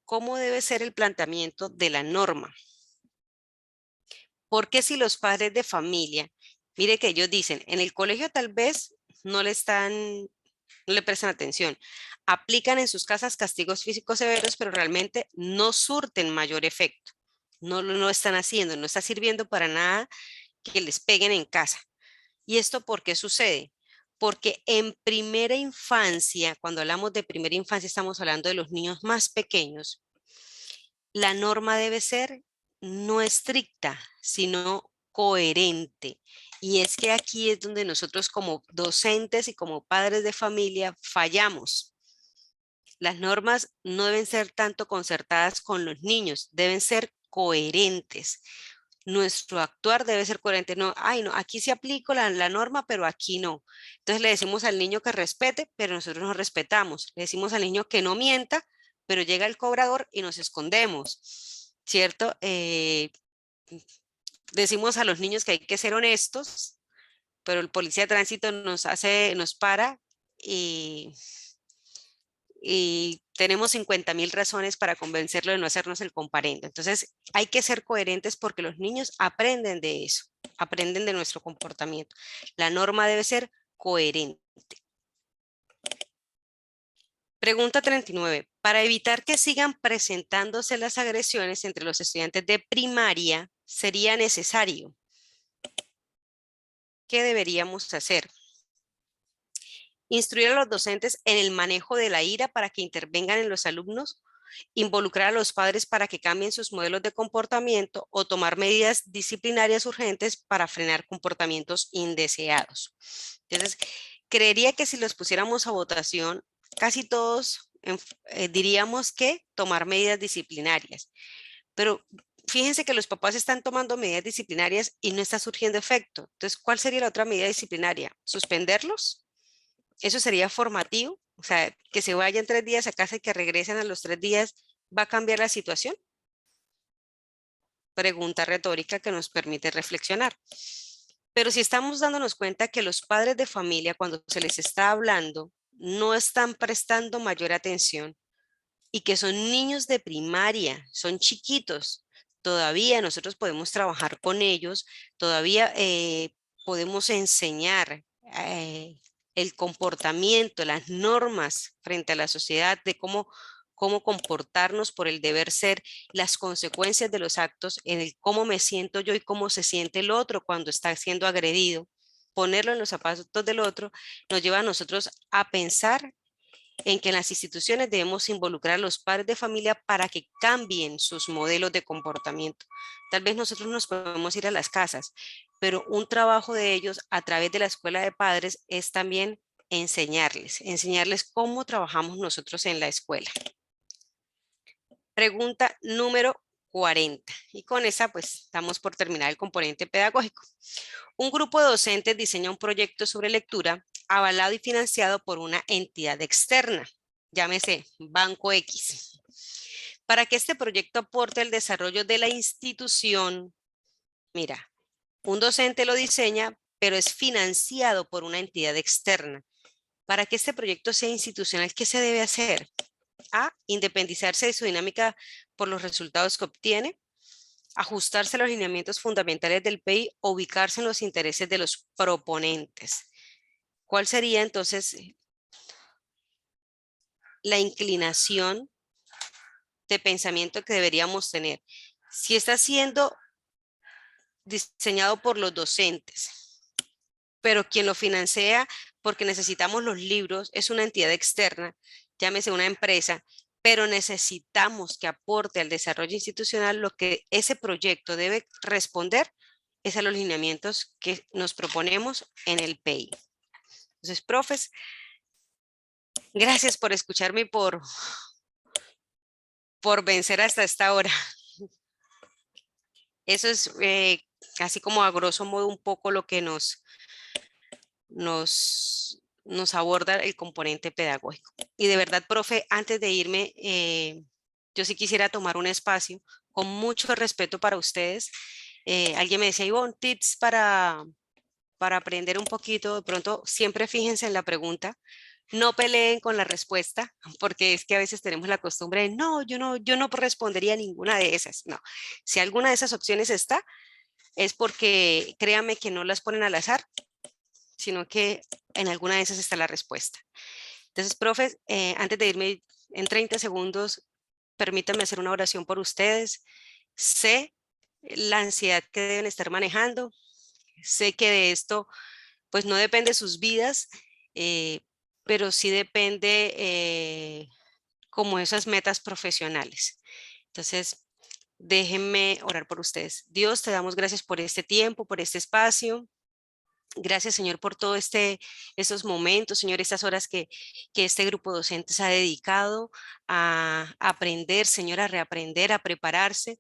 ¿Cómo debe ser el planteamiento de la norma? Porque si los padres de familia, mire que ellos dicen, en el colegio tal vez no le prestan atención, aplican en sus casas castigos físicos severos, pero realmente no surten mayor efecto. No lo están haciendo, no está sirviendo para nada que les peguen en casa. ¿Y esto por qué sucede? Porque en primera infancia, cuando hablamos de primera infancia, estamos hablando de los niños más pequeños. La norma debe ser no estricta, sino coherente. Y es que aquí es donde nosotros como docentes y como padres de familia fallamos. Las normas no deben ser tanto concertadas con los niños, deben ser coherentes. Nuestro actuar debe ser coherente. No, no, aquí sí aplico la norma, pero aquí no. Entonces le decimos al niño que respete, pero nosotros no respetamos. Le decimos al niño que no mienta, pero llega el cobrador y nos escondemos, ¿cierto? Decimos a los niños que hay que ser honestos, pero el policía de tránsito nos para y tenemos 50,000 razones para convencerlo de no hacernos el comparendo. Entonces hay que ser coherentes porque los niños aprenden de eso, aprenden de nuestro comportamiento. La norma debe ser coherente. Pregunta 39. Para evitar que sigan presentándose las agresiones entre los estudiantes de primaria, sería necesario. ¿Qué deberíamos hacer? Instruir a los docentes en el manejo de la ira para que intervengan en los alumnos, involucrar a los padres para que cambien sus modelos de comportamiento o tomar medidas disciplinarias urgentes para frenar comportamientos indeseados. Entonces, creería que si los pusiéramos a votación, casi todos diríamos que tomar medidas disciplinarias. Pero fíjense que los papás están tomando medidas disciplinarias y no está surgiendo efecto. Entonces, ¿cuál sería la otra medida disciplinaria? ¿Suspenderlos? ¿Eso sería formativo? O sea, que se vayan 3 días a casa y que regresen a los 3 días, ¿va a cambiar la situación? Pregunta retórica que nos permite reflexionar. Pero si estamos dándonos cuenta que los padres de familia, cuando se les está hablando, no están prestando mayor atención y que son niños de primaria, son chiquitos, todavía nosotros podemos trabajar con ellos, todavía podemos enseñar el comportamiento, las normas frente a la sociedad de cómo comportarnos por el deber ser, las consecuencias de los actos, en el cómo me siento yo y cómo se siente el otro cuando está siendo agredido. Ponerlo en los zapatos del otro nos lleva a nosotros a pensar en que en las instituciones debemos involucrar a los padres de familia para que cambien sus modelos de comportamiento. Tal vez nosotros nos podemos ir a las casas, pero un trabajo de ellos a través de la escuela de padres es también enseñarles cómo trabajamos nosotros en la escuela. Pregunta número 40. Y con esa pues damos por terminar el componente pedagógico. Un grupo de docentes diseña un proyecto sobre lectura avalado y financiado por una entidad externa, llámese Banco X. Para que este proyecto aporte al desarrollo de la institución, mira, un docente lo diseña, pero es financiado por una entidad externa. Para que este proyecto sea institucional, ¿qué se debe hacer? A, independizarse de su dinámica por los resultados que obtiene, ajustarse a los lineamientos fundamentales del PEI o ubicarse en los intereses de los proponentes. ¿Cuál sería entonces la inclinación de pensamiento que deberíamos tener? Si está siendo diseñado por los docentes, pero quien lo financia porque necesitamos los libros es una entidad externa, llámese una empresa, pero necesitamos que aporte al desarrollo institucional, lo que ese proyecto debe responder es a los lineamientos que nos proponemos en el PEI. Entonces, profes, gracias por escucharme y por vencer hasta esta hora. Eso es así como a grosso modo un poco lo que nos aborda el componente pedagógico. Y de verdad, profe, antes de irme, yo sí quisiera tomar un espacio con mucho respeto para ustedes. Alguien me decía, Ivonne, tips para aprender un poquito. De pronto, siempre fíjense en la pregunta. No peleen con la respuesta, porque es que a veces tenemos la costumbre de, no, yo no respondería a ninguna de esas. No, si alguna de esas opciones está, es porque créanme que no las ponen al azar, sino que en alguna de esas está la respuesta. Entonces, profe, antes de irme en 30 segundos, permítanme hacer una oración por ustedes. Sé la ansiedad que deben estar manejando. Sé que de esto, pues no depende de sus vidas, pero sí depende como esas metas profesionales. Entonces, déjenme orar por ustedes. Dios, te damos gracias por este tiempo, por este espacio. Gracias, Señor, por todo estos momentos, Señor, estas horas que este grupo docente se ha dedicado a aprender, Señor, a reaprender, a prepararse.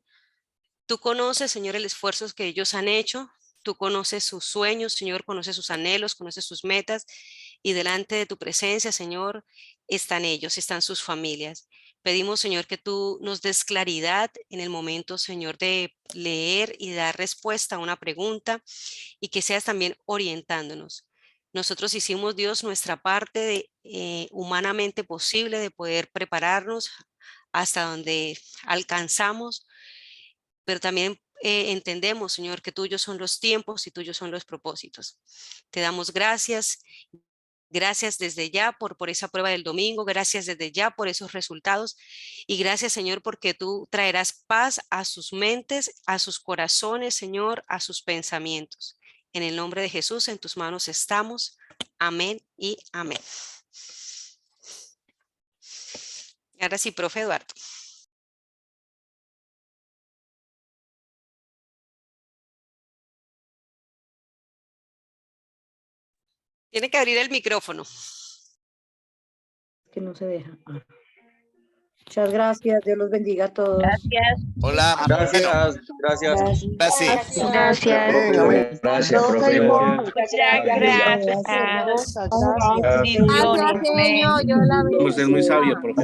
Tú conoces, Señor, el esfuerzo que ellos han hecho. Tú conoces sus sueños, Señor, conoces sus anhelos, conoces sus metas. Y delante de tu presencia, Señor, están ellos, están sus familias. Pedimos, Señor, que tú nos des claridad en el momento, Señor, de leer y dar respuesta a una pregunta y que seas también orientándonos. Nosotros hicimos, Dios, nuestra parte humanamente posible de poder prepararnos hasta donde alcanzamos, pero también entendemos, Señor, que tuyos son los tiempos y tuyos son los propósitos. Te damos gracias. Gracias desde ya por esa prueba del domingo, gracias desde ya por esos resultados y gracias, Señor, porque tú traerás paz a sus mentes, a sus corazones, Señor, a sus pensamientos. En el nombre de Jesús, en tus manos estamos. Amén y amén. Ahora sí, profe Eduardo. Tiene que abrir el micrófono. Que no se deja. Muchas gracias. Dios los bendiga a todos. Gracias. Hola. Gracias. Bueno, Gracias. gracias. Gracias. Gracias, profe. Muchas gracias. Gracias. Bendiciones. Gracias, genio. Yo la Usted es muy sabio, profe.